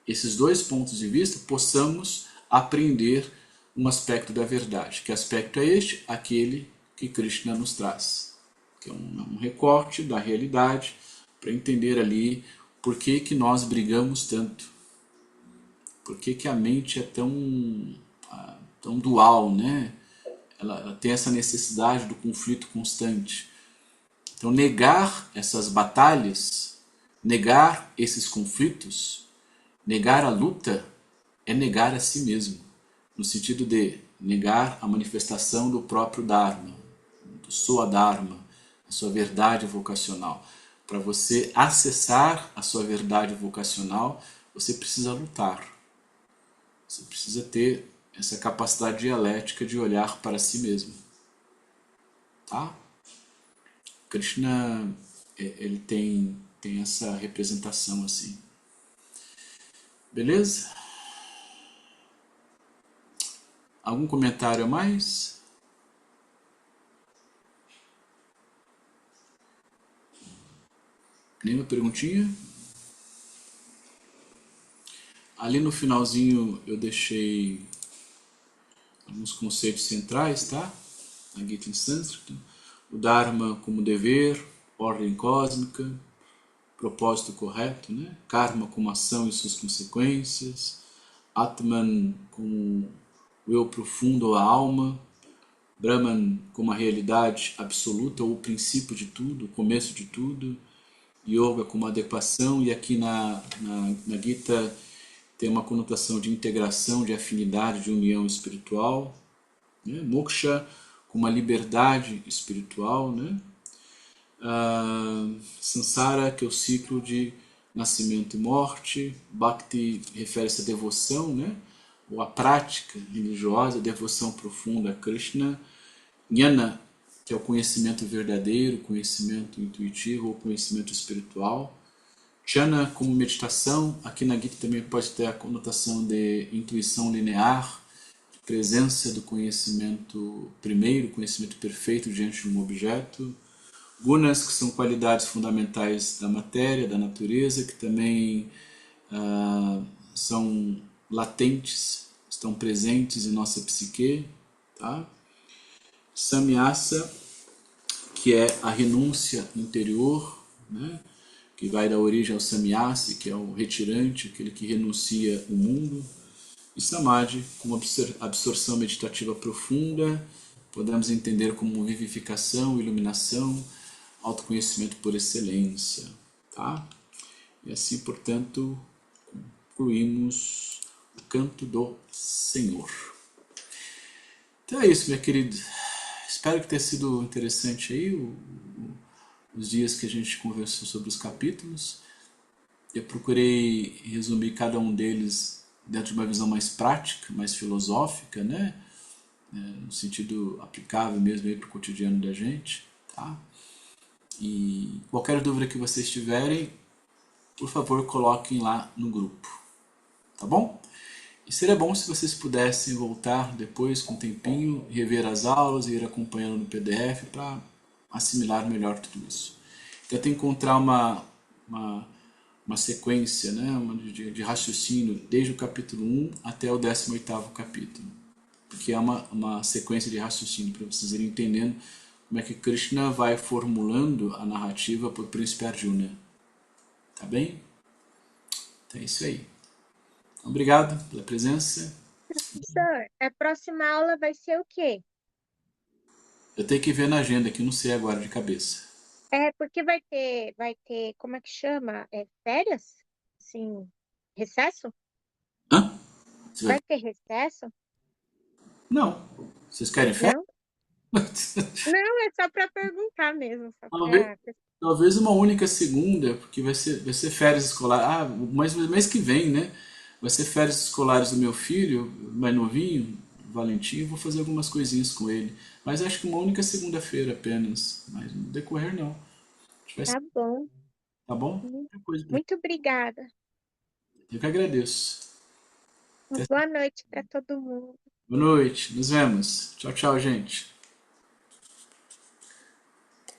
Speaker 1: esses dois pontos de vista, possamos aprender um aspecto da verdade. Que aspecto é este? Aquele que Krishna nos traz. Que é um recorte da realidade para entender ali por que, que nós brigamos tanto. Por que, que a mente é tão dual, né? Ela tem essa necessidade do conflito constante. Então, negar essas batalhas, negar esses conflitos, negar a luta, é negar a si mesmo, no sentido de negar a manifestação do próprio Dharma, do sua Dharma, a sua verdade vocacional. Para você acessar a sua verdade vocacional, você precisa lutar. Você precisa ter essa capacidade dialética de olhar para si mesmo. Tá? Krishna, ele tem essa representação assim. Beleza? Algum comentário a mais? Nenhuma perguntinha? Ali no finalzinho eu deixei alguns conceitos centrais, tá? Na Gita em sânscrito. O Dharma como dever, ordem cósmica, propósito correto, né? Karma como ação e suas consequências, Atman como o eu profundo ou a alma, Brahman como a realidade absoluta ou o princípio de tudo, o começo de tudo, Yoga como adequação, e aqui na Gita tem uma conotação de integração, de afinidade, de união espiritual, né? Moksha como a liberdade espiritual, né? Samsara, que é o ciclo de nascimento e morte. Bhakti refere-se à devoção, né? Ou à prática religiosa, a devoção profunda a Krishna. Jnana, que é o conhecimento verdadeiro, conhecimento intuitivo ou conhecimento espiritual. Jhana como meditação, aqui na Gita também pode ter a conotação de intuição linear, de presença do conhecimento primeiro, conhecimento perfeito diante de um objeto. Gunas, que são qualidades fundamentais da matéria, da natureza, que também ah, são latentes, estão presentes em nossa psique. Tá? Samyasa, que é a renúncia interior, né? Que vai dar origem ao samyasi, que é o retirante, aquele que renuncia o mundo. E samadhi, como absorção meditativa profunda, podemos entender como vivificação, iluminação, autoconhecimento por excelência. Tá? E assim, portanto, concluímos o canto do Senhor. Então é isso, minha querida. Espero que tenha sido interessante aí os dias que a gente conversou sobre os capítulos. Eu procurei resumir cada um deles dentro de uma visão mais prática, mais filosófica, né? No sentido aplicável mesmo para o cotidiano da gente. Tá? E qualquer dúvida que vocês tiverem, por favor, coloquem lá no grupo. Tá bom? E seria bom se vocês pudessem voltar depois, com um tempinho, rever as aulas e ir acompanhando no PDF para assimilar melhor tudo isso. Tenta encontrar uma sequência, né, de raciocínio desde o capítulo 1 até o 18º capítulo. Porque é uma sequência de raciocínio para vocês irem entendendo como é que Krishna vai formulando a narrativa para o príncipe Arjuna. Tá bem? Então é isso aí. Obrigado pela presença.
Speaker 2: Professor, a próxima aula vai ser o quê?
Speaker 1: Eu tenho que ver na agenda que eu não sei agora de cabeça.
Speaker 2: É, porque vai ter, como é que chama? É férias? Sim, recesso?
Speaker 1: Hã? Você vai...
Speaker 2: Vai ter recesso?
Speaker 1: Não. Vocês querem férias?
Speaker 2: Não? Não, é só para perguntar mesmo, só
Speaker 1: talvez,
Speaker 2: para...
Speaker 1: talvez uma única segunda, porque vai ser férias escolares. Ah, mas mês que vem, né? Vai ser férias escolares do meu filho, mais novinho, Valentim. Eu vou fazer algumas coisinhas com ele. Mas acho que uma única segunda-feira apenas. Mas no decorrer não.
Speaker 2: Tá bom.
Speaker 1: Tá bom?
Speaker 2: Mu-
Speaker 1: Qualquer coisa
Speaker 2: Muito obrigada.
Speaker 1: eu que agradeço.
Speaker 2: Uma boa noite para todo mundo.
Speaker 1: Boa noite. Nos vemos. Tchau, tchau, gente.